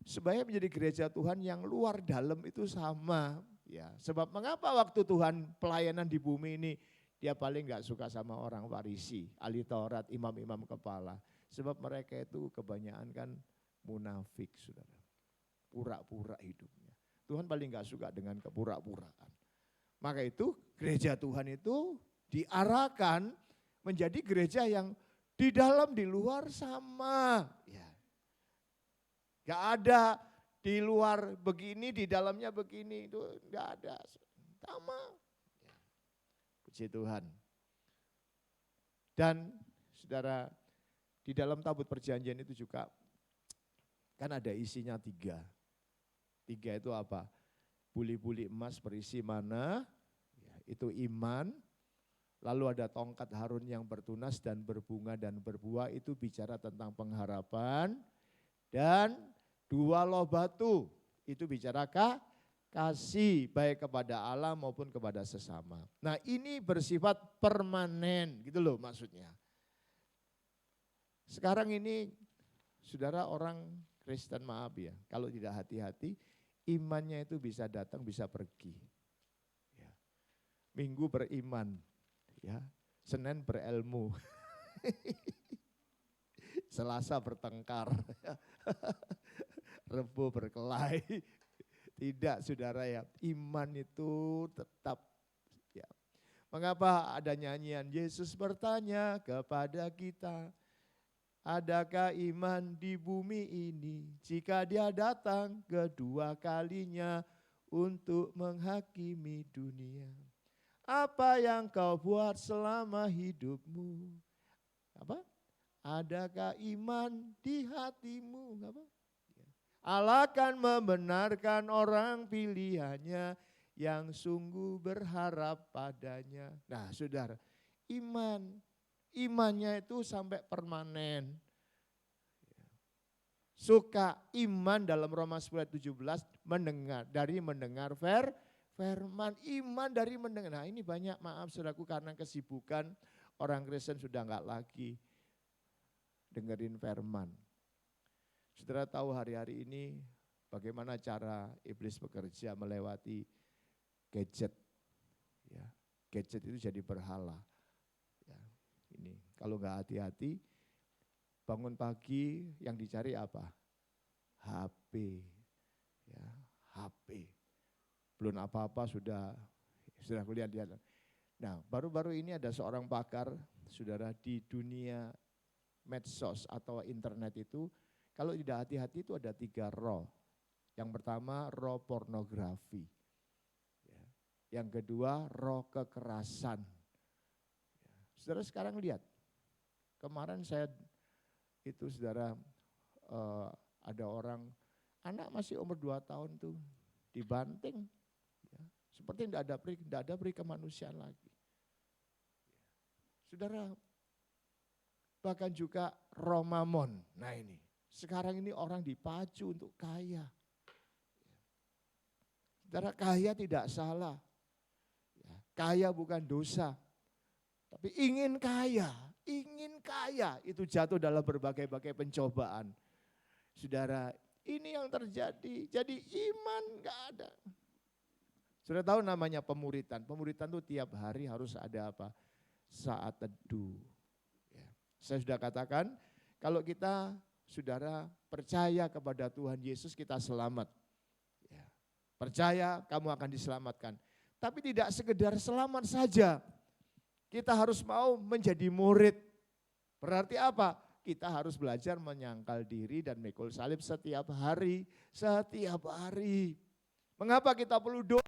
supaya menjadi gereja Tuhan yang luar dalam itu sama. Ya, sebab mengapa waktu Tuhan pelayanan di bumi ini dia paling gak suka sama orang Farisi, ahli Taurat, imam-imam kepala. Sebab mereka itu kebanyakan kan munafik, saudara. Pura-pura hidupnya. Tuhan paling gak suka dengan kepura-puraan. Maka itu gereja Tuhan itu diarahkan menjadi gereja yang di dalam, di luar sama. Ya. Gak ada di luar begini, di dalamnya begini. Itu gak ada. Sama. Ya. Puji Tuhan. Dan saudara, di dalam tabut perjanjian itu juga kan ada isinya 3. 3 itu apa? Buli-buli emas berisi mana? Ya, itu iman. Lalu ada tongkat Harun yang bertunas dan berbunga dan berbuah, itu bicara tentang pengharapan. Dan dua loh batu, itu bicara kasih baik kepada Allah maupun kepada sesama. Nah ini bersifat permanen gitu loh maksudnya. Sekarang ini saudara orang Kristen maaf ya, kalau tidak hati-hati imannya itu bisa datang bisa pergi. Ya. Minggu beriman, ya. Senin berilmu, Selasa bertengkar, Rebo berkelahi. Tidak saudara ya, iman itu tetap ya. Mengapa ada nyanyian Yesus bertanya kepada kita, adakah iman di bumi ini jika dia datang kedua kalinya untuk menghakimi dunia? Apa yang kau buat selama hidupmu? Apa? Adakah iman di hatimu? Apa? Allah akan membenarkan orang pilihannya yang sungguh berharap padanya. Nah saudara, imannya itu sampai permanen. Suka iman dalam Roma 10:17 mendengar firman, iman dari mendengar. Nah ini banyak maaf saudaraku karena kesibukan orang Kristen sudah enggak lagi dengerin firman. Saudara tahu hari-hari ini bagaimana cara iblis bekerja melewati gadget. Ya, gadget itu jadi berhala. Ya, ini kalau nggak hati-hati, bangun pagi yang dicari apa? HP. Ya, HP. Belum apa-apa sudah kulihat. Nah, baru-baru ini ada seorang pakar, saudara, di dunia medsos atau internet itu, kalau tidak hati-hati itu ada 3 roh. Yang pertama roh pornografi. Yang kedua roh kekerasan. Saudara sekarang lihat, kemarin saya itu saudara ada orang, anak masih umur 2 tahun tuh dibanting. Seperti tidak ada peri kemanusiaan lagi. Saudara, bahkan juga roh mamon. Nah ini. Sekarang ini orang dipacu untuk kaya. Saudara, kaya tidak salah. Kaya bukan dosa. Tapi ingin kaya itu jatuh dalam berbagai-bagai pencobaan. Saudara, ini yang terjadi. Jadi iman gak ada. Sudah tahu namanya pemuritan. Pemuritan itu tiap hari harus ada apa? Saat teduh. Saya sudah katakan, kalau kita saudara percaya kepada Tuhan Yesus kita selamat. Ya. Percaya kamu akan diselamatkan. Tapi tidak sekedar selamat saja. Kita harus mau menjadi murid. Berarti apa? Kita harus belajar menyangkal diri dan memikul salib setiap hari. Setiap hari. Mengapa kita perlu doa?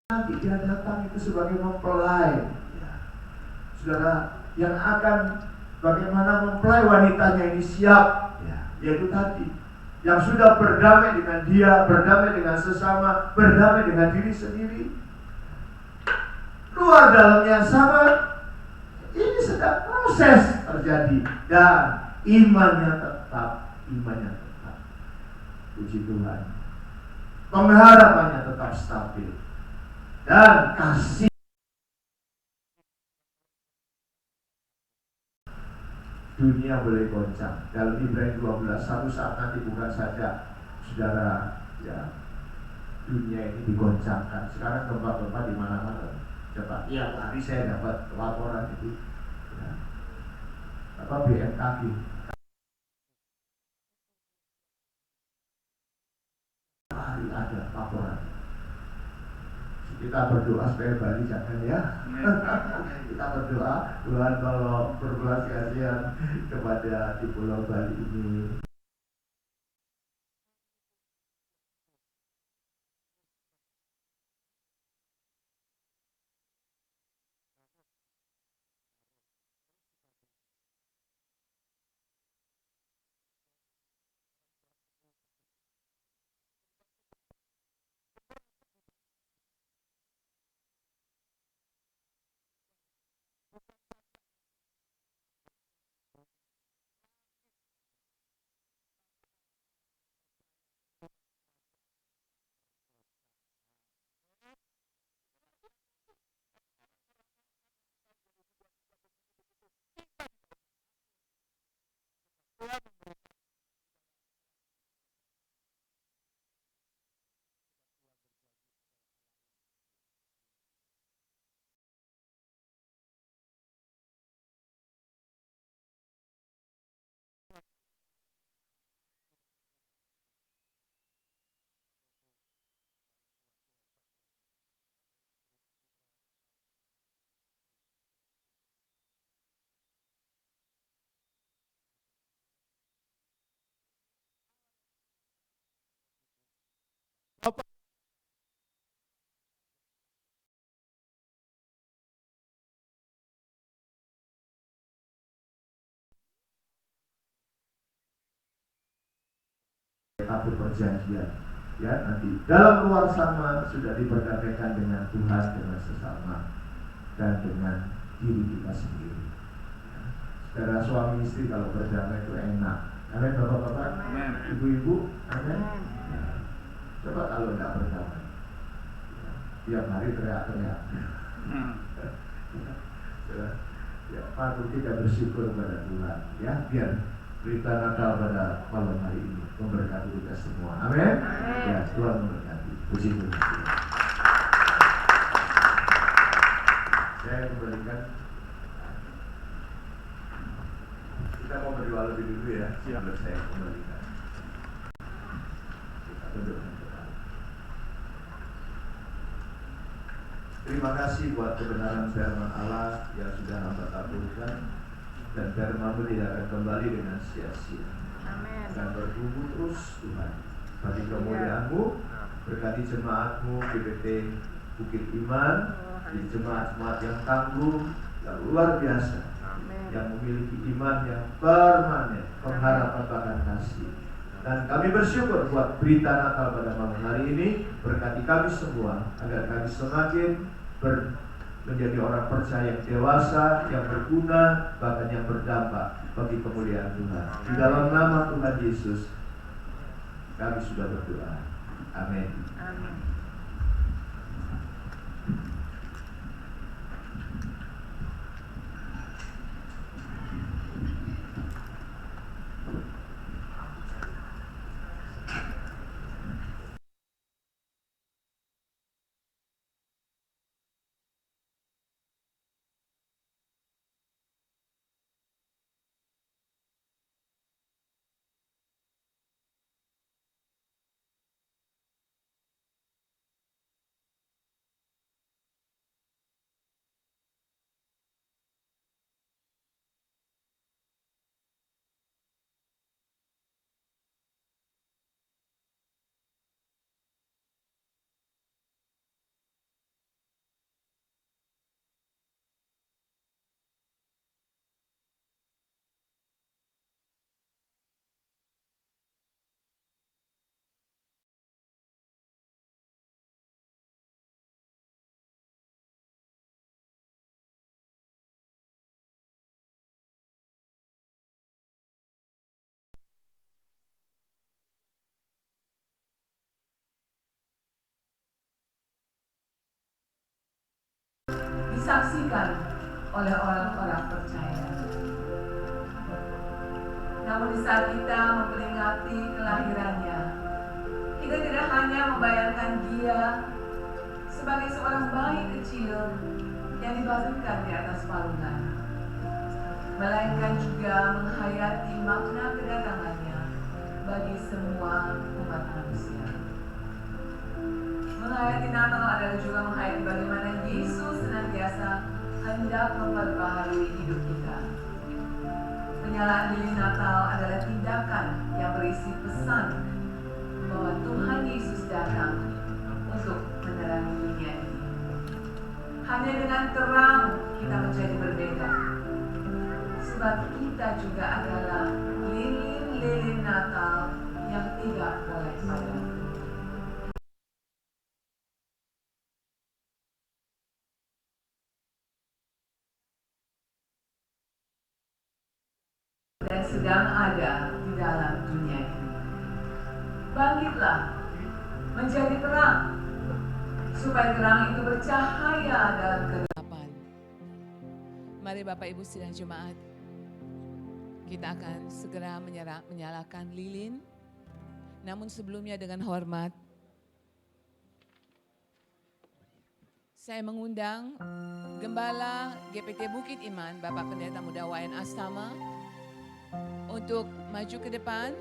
Nanti dia datang itu sebagai mempelai, ya. Saudara, yang akan bagaimana mempelai wanitanya ini siap, ya, yaitu tadi yang sudah berdamai dengan dia, berdamai dengan sesama, berdamai dengan diri sendiri. Luar dalamnya sama. Ini sedang proses terjadi dan imannya tetap, puji Tuhan. Pengharapannya tetap stabil dan kasih. Dunia boleh goncang. Dalam Ibrani 12, satu saat nanti bukan saja saudara, ya, dunia ini digoncangkan. Sekarang gempa-gempa di mana-mana. Coba, ya tadi saya dapat laporan itu, ya, apa BMKG. Hari ada laporan. Kita berdoa supaya Bali jangan, ya. Kita berdoa Tuhan kalau berbelas kasihan kepada di Pulau Bali ini. tabur perjanjian. Ya, nanti dalam luar sama sudah diperdamaikan dengan Tuhan, dengan sesama, dan dengan diri kita sendiri. Ya. Saudara suami istri kalau berdamai itu enak. Amin, bapak-bapak, ibu-ibu, amin. Ya. Coba kalau tidak berdamai, ya, tiap hari teriak-teriak. Ya, patut kita bersyukur pada Tuhan. Ya, biar berita Natal pada malam hari ini memberkati kita semua. Amin. Ya, Tuhan memberkati. Puji Tuhan. Saya kembalikan. Kita mau berdoa lebih dulu ya. Sebelum saya kembalikan. Kita tundukkan kepala. Terima kasih buat kebenaran firman Allah yang sudah hamba taburkan, dan firman-Mu tidak akan kembali dengan sia-sia. Dan bertumbuh terus Tuhan. Bagi kemuliaan-Mu, berkati jemaat-Mu GBT Bukit Iman, di jemaat-jemaat yang tangguh, yang luar biasa, yang memiliki iman yang permanen, pengharapan bahkan kasih. Dan kami bersyukur buat berita Natal pada malam hari ini. Berkati kami semua agar kami semakin menjadi orang percaya yang dewasa, yang berguna, bahkan yang berdampak bagi kemuliaan Tuhan. Di dalam nama Tuhan Yesus kami sudah berdoa. Amin. Disaksikan oleh orang-orang percaya. Namun di saat kita memperingati kelahirannya, kita tidak hanya membayangkan dia sebagai seorang bayi kecil yang dibaringkan di atas palungan, melainkan juga menghayati makna kedatangannya bagi semua umat manusia. Menghayati Natal adalah juga menghayati bagaimana Yesus senantiasa hendak memperbaharui hidup kita. Penyalaan lilin Natal adalah tindakan yang berisi pesan bahwa Tuhan Yesus datang untuk menerangi dunia ini. Hanya dengan terang kita menjadi berbeda, sebab kita juga adalah lilin-lilin Natal yang tidak boleh padam. Dan sedang ada di dalam dunia ini. Bangkitlah menjadi terang, supaya terang itu bercahaya dalam kegelapan. Mari Bapak Ibu sidang jemaat, kita akan segera menyalakan lilin. Namun sebelumnya dengan hormat, saya mengundang Gembala GPT Bukit Iman, Bapak Pendeta Muda Wayan Astama, untuk maju ke depan.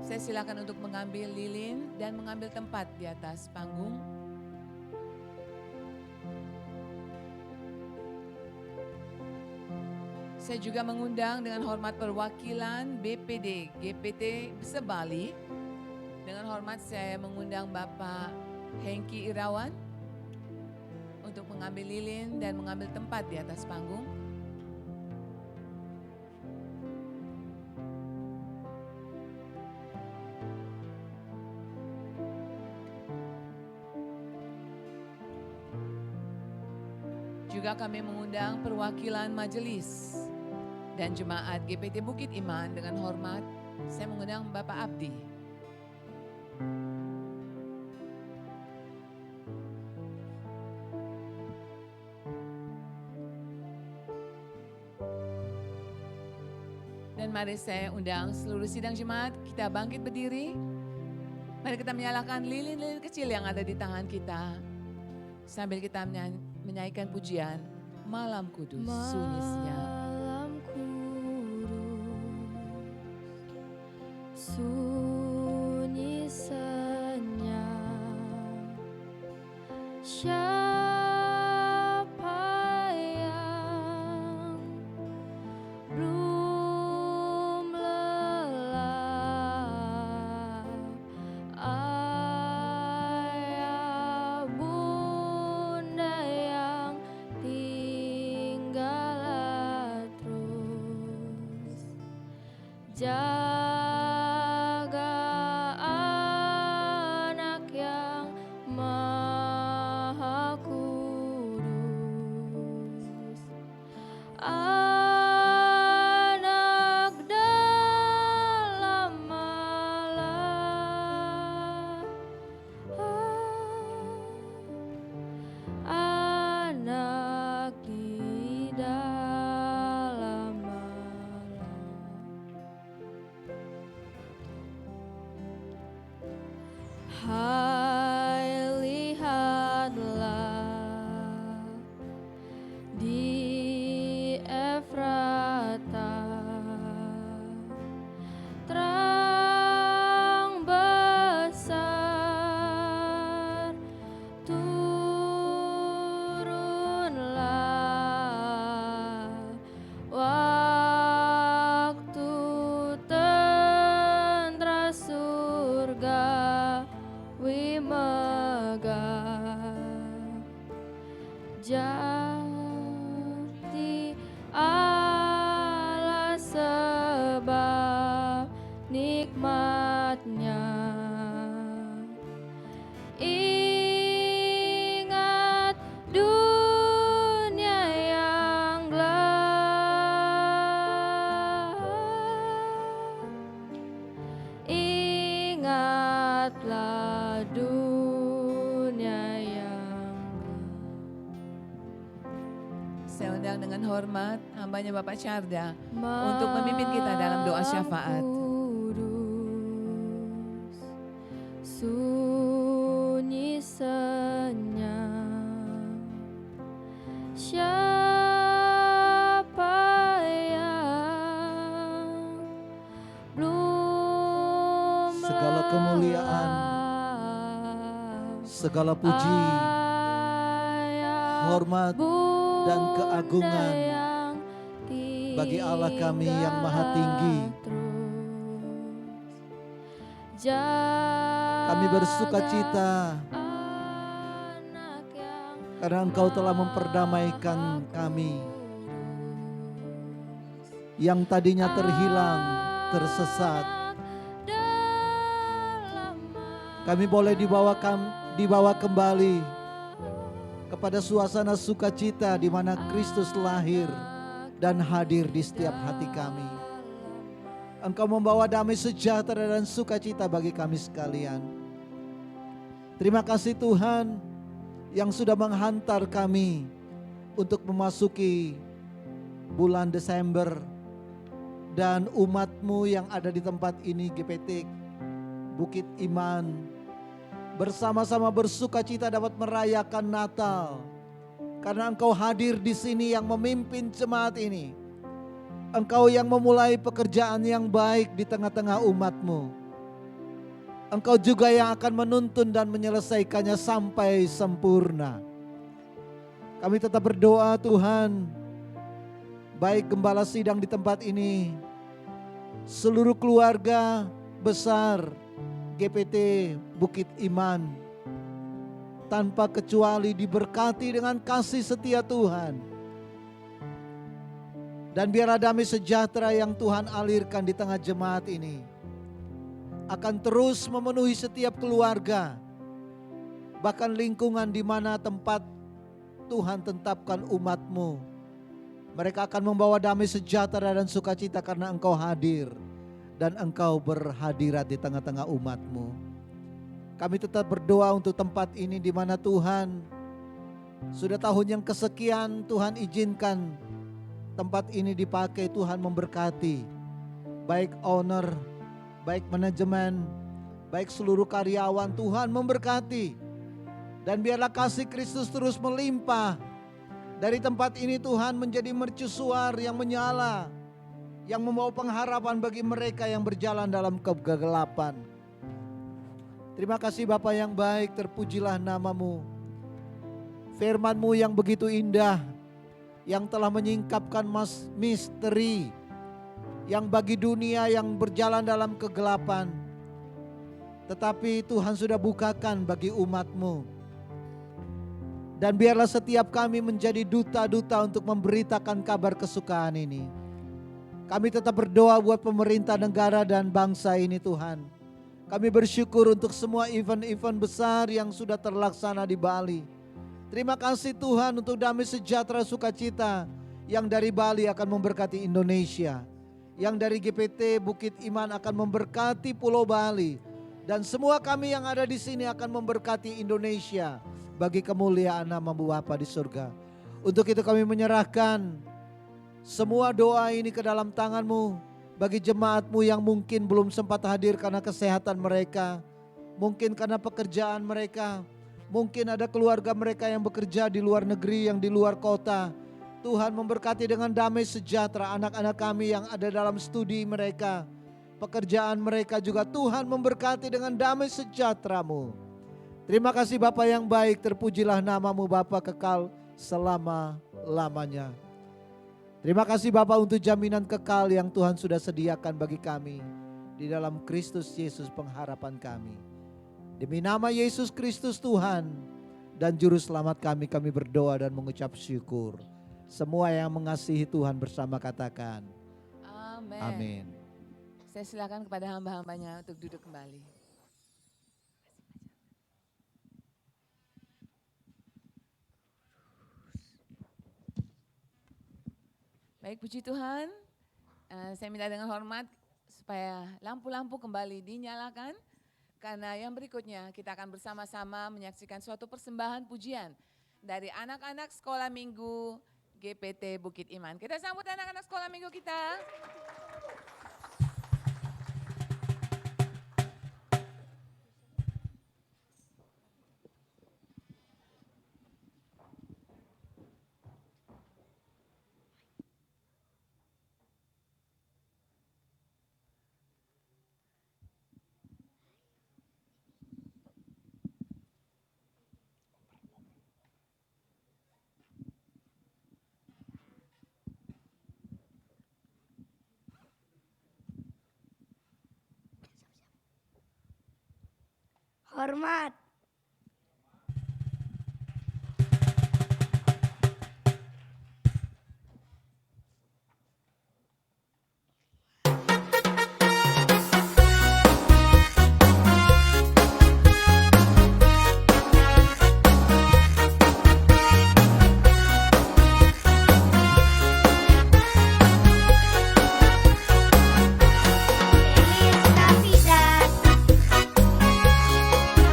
Saya silakan untuk mengambil lilin dan mengambil tempat di atas panggung. Saya juga mengundang dengan hormat perwakilan BPD GPT Sebali. Dengan hormat saya mengundang Bapak Hengki Irawan untuk mengambil lilin dan mengambil tempat di atas panggung. Juga kami mengundang perwakilan majelis dan jemaat GPT Bukit Iman. Dengan hormat, saya mengundang Bapak Abdi. Dan mari saya undang seluruh sidang jemaat, kita bangkit berdiri. Mari kita menyalakan lilin-lilin kecil yang ada di tangan kita. Sambil kita menyanyikan pujian Malam Kudus, sunyi senyap. Malam kudus, sunyi senyap. Siapa yang belum lelap? Ayah bunda yang tinggal terus jaga anak yang maha kudus, anak dalam malam, anak di dalam malam. Hai, lihatlah di Efrata terang besar turunlah, waktu tentara surga megah, jati Allah sebab nikmatnya. Ingat dunia yang gelap, ingatlah dunia yang Saya undang dengan hormat hambanya Bapak Carda untuk memimpin kita dalam doa syafaat. Kudus, sunyi senyap. Siapa yang belum Segala kemuliaan, segala puji, hormat, dan keagungan bagi Allah kami yang maha tinggi. Kami bersuka cita karena Engkau telah memperdamaikan kami yang tadinya terhilang, tersesat. Kami boleh dibawa kembali kepada suasana sukacita di mana Kristus lahir dan hadir di setiap hati kami. Engkau membawa damai sejahtera dan sukacita bagi kami sekalian. Terima kasih Tuhan yang sudah menghantar kami untuk memasuki bulan Desember, dan umat-Mu yang ada di tempat ini GPT Bukit Iman bersama-sama bersukacita dapat merayakan Natal karena Engkau hadir di sini yang memimpin jemaat ini. Engkau yang memulai pekerjaan yang baik di tengah-tengah umat-Mu. Engkau juga yang akan menuntun dan menyelesaikannya sampai sempurna. Kami tetap berdoa Tuhan, baik gembala sidang di tempat ini, seluruh keluarga besar GPT Bukit Iman, tanpa kecuali diberkati dengan kasih setia Tuhan. Dan biarlah damai sejahtera yang Tuhan alirkan di tengah jemaat ini akan terus memenuhi setiap keluarga, bahkan lingkungan di mana tempat Tuhan tetapkan umat-Mu. Mereka akan membawa damai sejahtera dan sukacita karena Engkau hadir. Dan Engkau berhadirat di tengah-tengah umat-Mu. Kami tetap berdoa untuk tempat ini di mana Tuhan sudah tahun yang kesekian Tuhan izinkan tempat ini dipakai, Tuhan memberkati. Baik owner, baik manajemen, baik seluruh karyawan, Tuhan memberkati. Dan biarlah kasih Kristus terus melimpah. Dari tempat ini Tuhan menjadi mercusuar yang menyala, yang membawa pengharapan bagi mereka yang berjalan dalam kegelapan. Terima kasih Bapa yang baik, terpujilah nama-Mu. Firman-Mu yang begitu indah, yang telah menyingkapkan misteri, yang bagi dunia yang berjalan dalam kegelapan. Tetapi Tuhan sudah bukakan bagi umat-Mu. Dan biarlah setiap kami menjadi duta-duta untuk memberitakan kabar kesukaan ini. Kami tetap berdoa buat pemerintah negara dan bangsa ini Tuhan. Kami bersyukur untuk semua event-event besar yang sudah terlaksana di Bali. Terima kasih Tuhan untuk damai sejahtera sukacita yang dari Bali akan memberkati Indonesia. Yang dari GPT Bukit Iman akan memberkati Pulau Bali. Dan semua kami yang ada di sini akan memberkati Indonesia bagi kemuliaan nama-Mu Bapa di surga. Untuk itu kami menyerahkan semua doa ini ke dalam tangan-Mu. Bagi jemaat-Mu yang mungkin belum sempat hadir karena kesehatan mereka, mungkin karena pekerjaan mereka, mungkin ada keluarga mereka yang bekerja di luar negeri, yang di luar kota. Tuhan memberkati dengan damai sejahtera anak-anak kami yang ada dalam studi mereka, pekerjaan mereka juga Tuhan memberkati dengan damai sejahtera-Mu. Terima kasih Bapa yang baik, terpujilah nama-Mu Bapa kekal selama-lamanya. Terima kasih Bapa untuk jaminan kekal yang Tuhan sudah sediakan bagi kami di dalam Kristus Yesus pengharapan kami. Demi nama Yesus Kristus Tuhan dan Juru Selamat kami berdoa dan mengucap syukur. Semua yang mengasihi Tuhan bersama katakan Amin. amin. Saya silakan kepada hamba-hambanya untuk duduk kembali. Baik, puji Tuhan. Saya minta dengan hormat supaya lampu-lampu kembali dinyalakan. Karena yang berikutnya kita akan bersama-sama menyaksikan suatu persembahan pujian dari anak-anak sekolah minggu GPT Bukit Iman. Kita sambut anak-anak sekolah minggu kita. Hormat.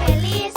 Feliz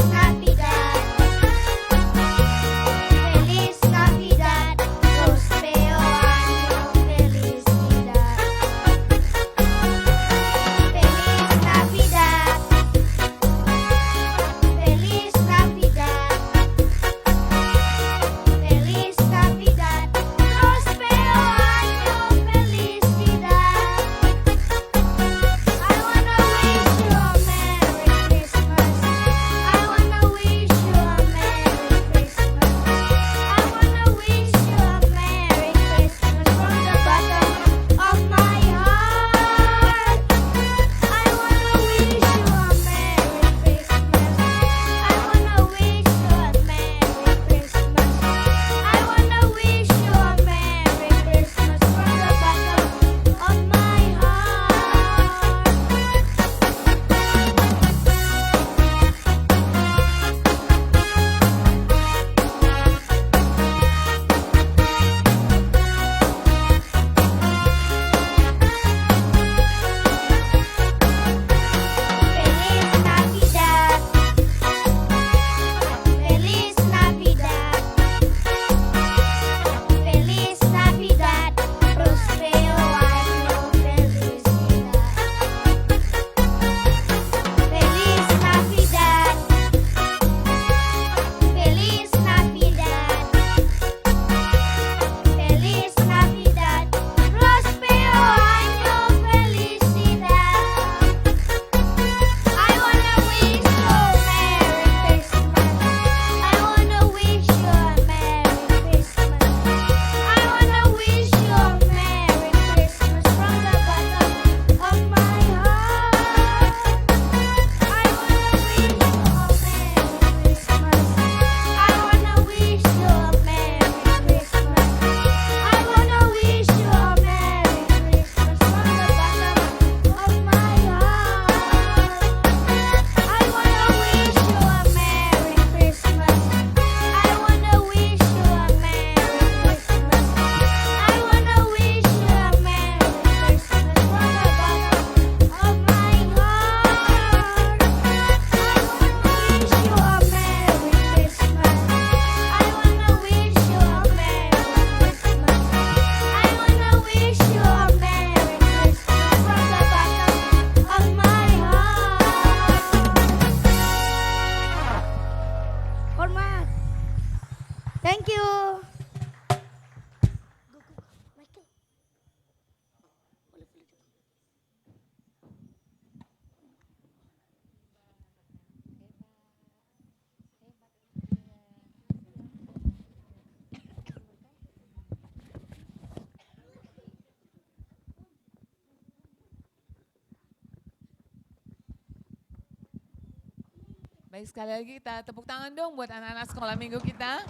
Thank you. Baik, sekali lagi kita tepuk tangan dong buat anak-anak sekolah minggu kita.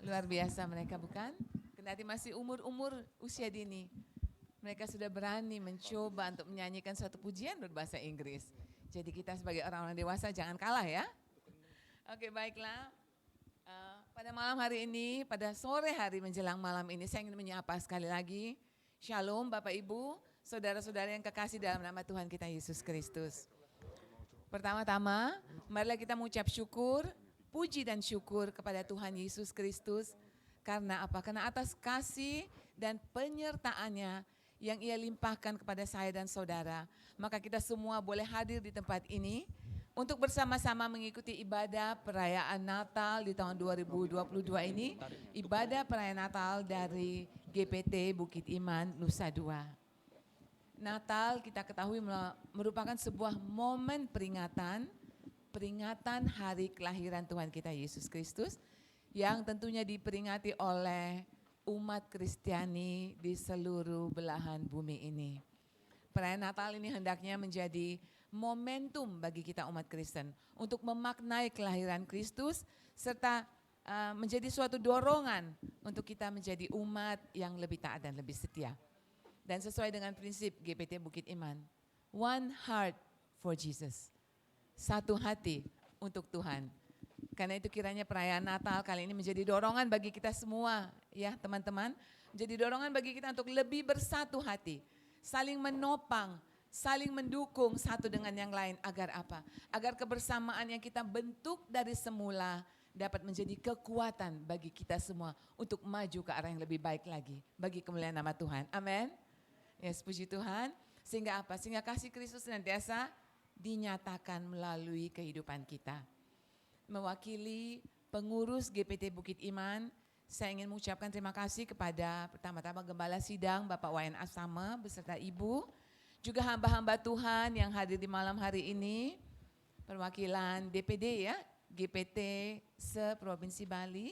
Luar biasa mereka, bukan? Kendati masih umur-umur usia dini, mereka sudah berani mencoba untuk menyanyikan suatu pujian berbahasa Inggris. Jadi kita sebagai orang-orang dewasa jangan kalah ya. Oke, baiklah. Pada malam hari ini, pada sore hari menjelang malam ini, saya ingin menyapa sekali lagi. Shalom Bapak Ibu, saudara-saudara yang kekasih dalam nama Tuhan kita Yesus Kristus. Pertama-tama, marilah kita mengucap syukur, puji dan syukur kepada Tuhan Yesus Kristus. Karena apa? Karena atas kasih dan penyertaannya yang Ia limpahkan kepada saya dan saudara, maka kita semua boleh hadir di tempat ini untuk bersama-sama mengikuti ibadah perayaan Natal di tahun 2022 ini, ibadah perayaan Natal dari GPT Bukit Iman Nusa Dua. Natal kita ketahui merupakan sebuah momen peringatan hari kelahiran Tuhan kita Yesus Kristus yang tentunya diperingati oleh umat Kristiani di seluruh belahan bumi ini. Perayaan Natal ini hendaknya menjadi momentum bagi kita umat Kristen untuk memaknai kelahiran Kristus serta menjadi suatu dorongan untuk kita menjadi umat yang lebih taat dan lebih setia. Dan sesuai dengan prinsip GPT Bukit Iman, one heart for Jesus, satu hati untuk Tuhan. Karena itu kiranya perayaan Natal kali ini menjadi dorongan bagi kita semua ya teman-teman. Menjadi dorongan bagi kita untuk lebih bersatu hati, saling menopang, saling mendukung satu dengan yang lain. Agar apa? Agar kebersamaan yang kita bentuk dari semula dapat menjadi kekuatan bagi kita semua untuk maju ke arah yang lebih baik lagi. Bagi kemuliaan nama Tuhan. Amin. Yes, puji Tuhan. Sehingga apa? Sehingga kasih Kristus senantiasa dinyatakan melalui kehidupan kita. Mewakili pengurus GPT Bukit Iman, saya ingin mengucapkan terima kasih kepada pertama-tama Gembala Sidang Bapak Wayan Asama beserta Ibu, juga hamba-hamba Tuhan yang hadir di malam hari ini, perwakilan DPD ya, GPT se-Provinsi Bali,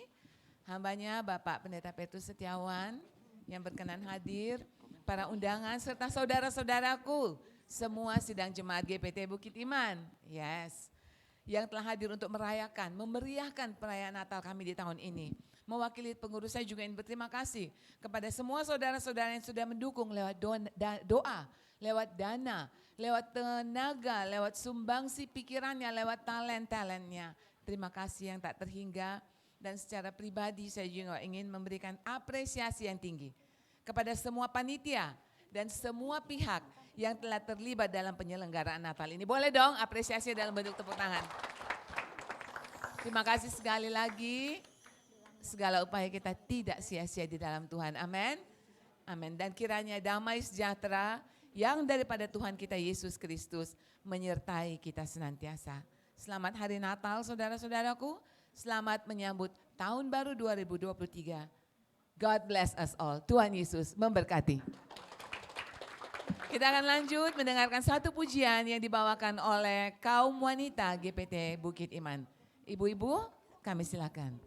hambanya Bapak Pendeta Petrus Setiawan yang berkenan hadir, para undangan serta saudara-saudaraku, semua sidang jemaat GPT Bukit Iman, yes, yang telah hadir untuk merayakan, memeriahkan perayaan Natal kami di tahun ini. Mewakili pengurus saya juga ingin berterima kasih kepada semua saudara-saudara yang sudah mendukung lewat doa, lewat dana, lewat tenaga, lewat sumbangsi pikirannya, lewat talent-talentnya. Terima kasih yang tak terhingga dan secara pribadi saya juga ingin memberikan apresiasi yang tinggi kepada semua panitia dan semua pihak yang telah terlibat dalam penyelenggaraan Natal ini. Boleh dong apresiasi dalam bentuk tepuk tangan. Terima kasih sekali lagi. Segala upaya kita tidak sia-sia di dalam Tuhan. Amin. Amin. Dan kiranya damai sejahtera yang daripada Tuhan kita Yesus Kristus menyertai kita senantiasa. Selamat Hari Natal saudara-saudaraku. Selamat menyambut Tahun Baru 2023. God bless us all. Tuhan Yesus memberkati. Kita akan lanjut mendengarkan satu pujian yang dibawakan oleh kaum wanita GPT Bukit Iman. Ibu-ibu, kami silakan.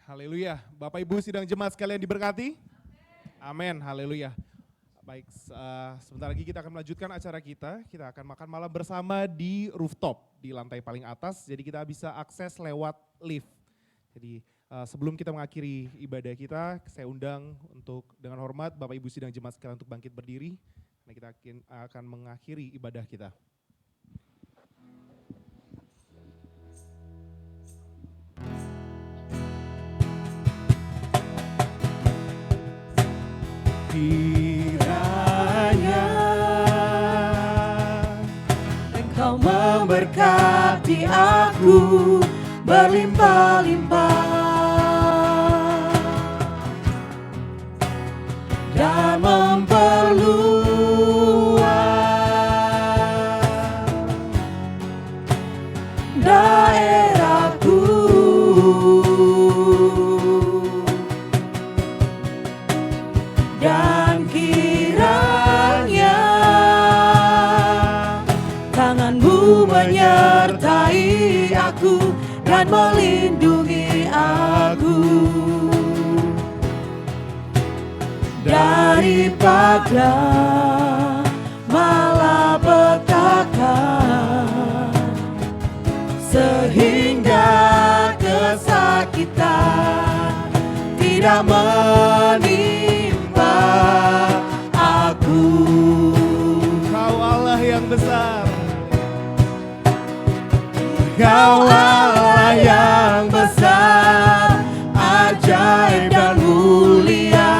Haleluya. Bapak Ibu sidang jemaat sekalian diberkati? Amin. Haleluya. Baik, sebentar lagi kita akan melanjutkan acara kita. Kita akan makan malam bersama di rooftop, di lantai paling atas. Jadi kita bisa akses lewat lift. Jadi sebelum kita mengakhiri ibadah kita, saya undang untuk dengan hormat Bapak Ibu sidang jemaat sekalian untuk bangkit berdiri. Karena kita akan mengakhiri ibadah kita. Kiranya Engkau memberkati aku berlimpah-limpah dan memperluas daerahku. Dan kiranya tangan-Mu menyertai aku dan melindungi aku daripada malapetaka, sehingga kesakitan tidak menimpa aku. Kau Allah yang besar. Kau Allah yang besar, ajaib dan mulia.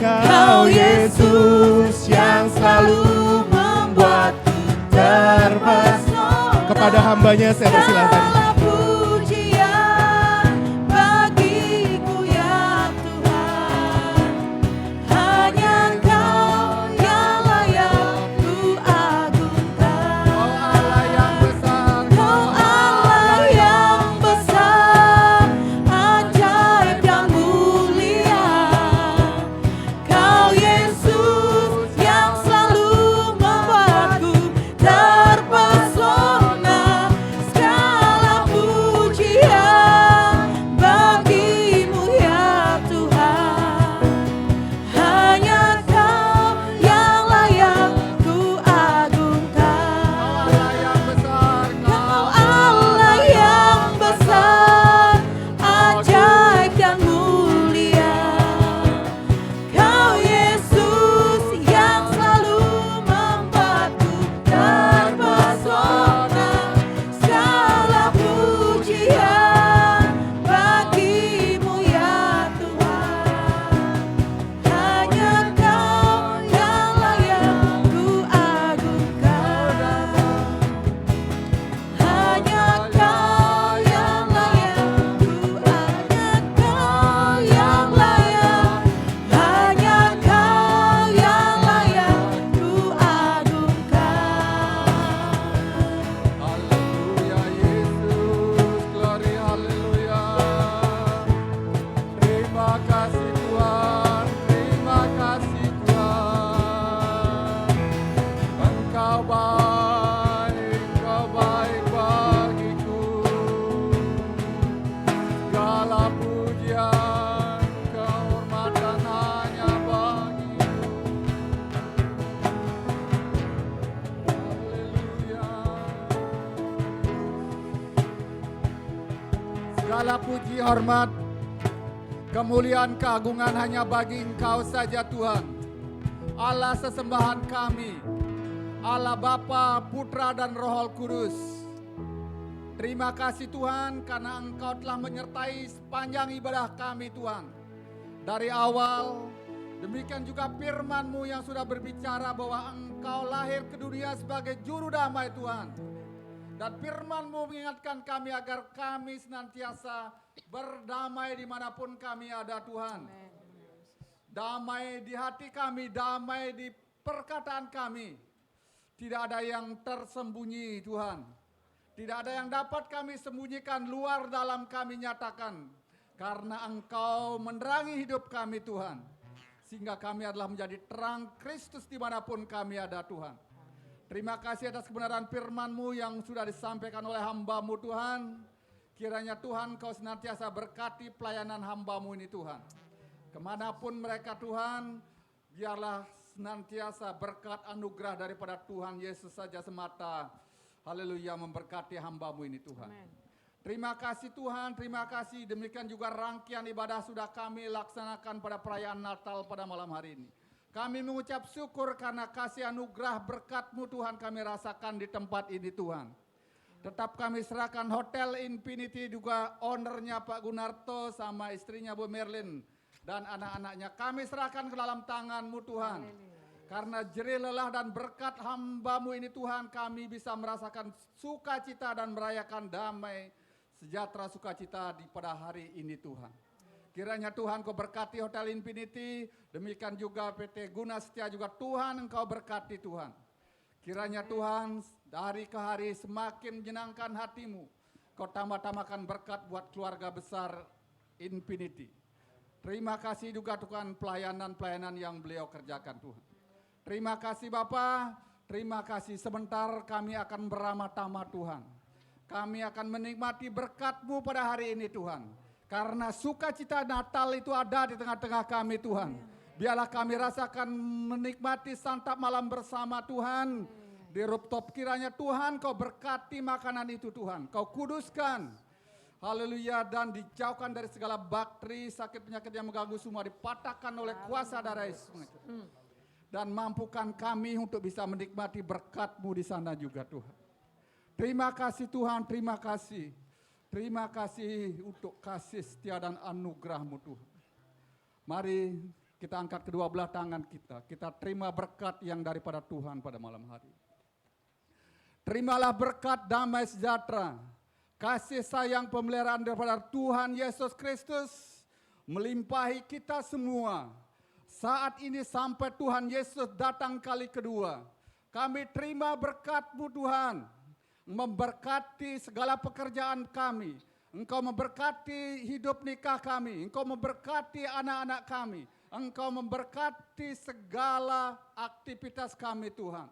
Kau Yesus yang selalu membuatku terpesona. Kepada hambanya saya persilahkan. Terpesona, segala Kau baik bagiku. Segala pujian, kehormatan hanya bagi-Mu. Haleluya. Segala puji, hormat, kemuliaan, keagungan hanya bagi Engkau saja Tuhan. Allah sesembahan kami, Allah Bapa, Putra dan Roh Kudus. Terima kasih Tuhan karena Engkau telah menyertai sepanjang ibadah kami Tuhan. Dari awal, demikian juga firman-Mu yang sudah berbicara bahwa Engkau lahir ke dunia sebagai juru damai Tuhan. Dan firman-Mu mengingatkan kami agar kami senantiasa berdamai dimanapun kami ada Tuhan. Damai di hati kami, damai di perkataan kami. Tidak ada yang tersembunyi Tuhan. Tidak ada yang dapat kami sembunyikan, luar dalam kami nyatakan. Karena Engkau menerangi hidup kami Tuhan. Sehingga kami adalah menjadi terang Kristus dimanapun kami ada Tuhan. Terima kasih atas kebenaran firman-Mu yang sudah disampaikan oleh hamba-Mu Tuhan. Kiranya Tuhan Kau senantiasa berkati pelayanan hamba-Mu ini Tuhan. Kemanapun mereka Tuhan, biarlah senantiasa berkat anugerah daripada Tuhan Yesus saja semata. Haleluya, memberkati hamba-Mu ini Tuhan. Amen. Terima kasih Tuhan, terima kasih. Demikian juga rangkaian ibadah sudah kami laksanakan pada perayaan Natal pada malam hari ini. Kami mengucap syukur karena kasih anugerah berkat-Mu Tuhan kami rasakan di tempat ini Tuhan. Tetap kami serahkan Hotel Infinity juga ownernya Pak Gunarto sama istrinya Bu Merlin dan anak-anaknya. Kami serahkan ke dalam tangan-Mu Tuhan. Karena jerih lelah dan berkat hamba-Mu ini Tuhan, kami bisa merasakan sukacita dan merayakan damai sejahtera sukacita pada hari ini Tuhan. Kiranya Tuhan Kau berkati Hotel Infinity, demikian juga PT Guna Setia juga Tuhan Engkau berkati Tuhan. Kiranya Tuhan dari ke hari semakin menyenangkan hati-Mu. Kau tambah-tambahkan berkat buat keluarga besar Infinity. Terima kasih juga Tuhan pelayanan-pelayanan yang beliau kerjakan Tuhan. Terima kasih Bapa, terima kasih. Sebentar kami akan beramah-tamah Tuhan. Kami akan menikmati berkat-Mu pada hari ini Tuhan. Karena sukacita Natal itu ada di tengah-tengah kami Tuhan. Biarlah kami rasakan menikmati santap malam bersama Tuhan. Di rooftop kiranya Tuhan Kau berkati makanan itu Tuhan. Kau kuduskan. Haleluya, dan dijauhkan dari segala bakteri, sakit penyakit yang mengganggu semua dipatahkan oleh kuasa darah Yesus. Dan mampukan kami untuk bisa menikmati berkat-Mu di sana juga Tuhan. Terima kasih Tuhan, terima kasih. Terima kasih untuk kasih setia dan anugerah-Mu Tuhan. Mari kita angkat kedua belah tangan kita. Kita terima berkat yang daripada Tuhan pada malam hari. Terimalah berkat damai sejahtera, kasih sayang pemeliharaan daripada Tuhan Yesus Kristus melimpahi kita semua. Saat ini sampai Tuhan Yesus datang kali kedua. Kami terima berkat-Mu Tuhan. Memberkati segala pekerjaan kami. Engkau memberkati hidup nikah kami. Engkau memberkati anak-anak kami. Engkau memberkati segala aktivitas kami Tuhan.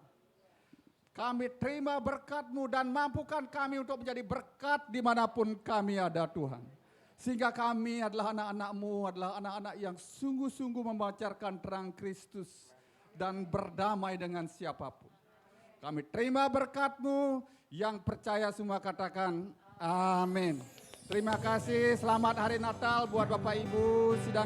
Kami terima berkat-Mu dan mampukan kami untuk menjadi berkat dimanapun kami ada Tuhan. Sehingga kami adalah anak-anak-Mu, adalah anak-anak yang sungguh-sungguh memancarkan terang Kristus dan berdamai dengan siapapun. Kami terima berkat-Mu, yang percaya semua katakan amin. Terima kasih, selamat hari Natal buat Bapak Ibu sidang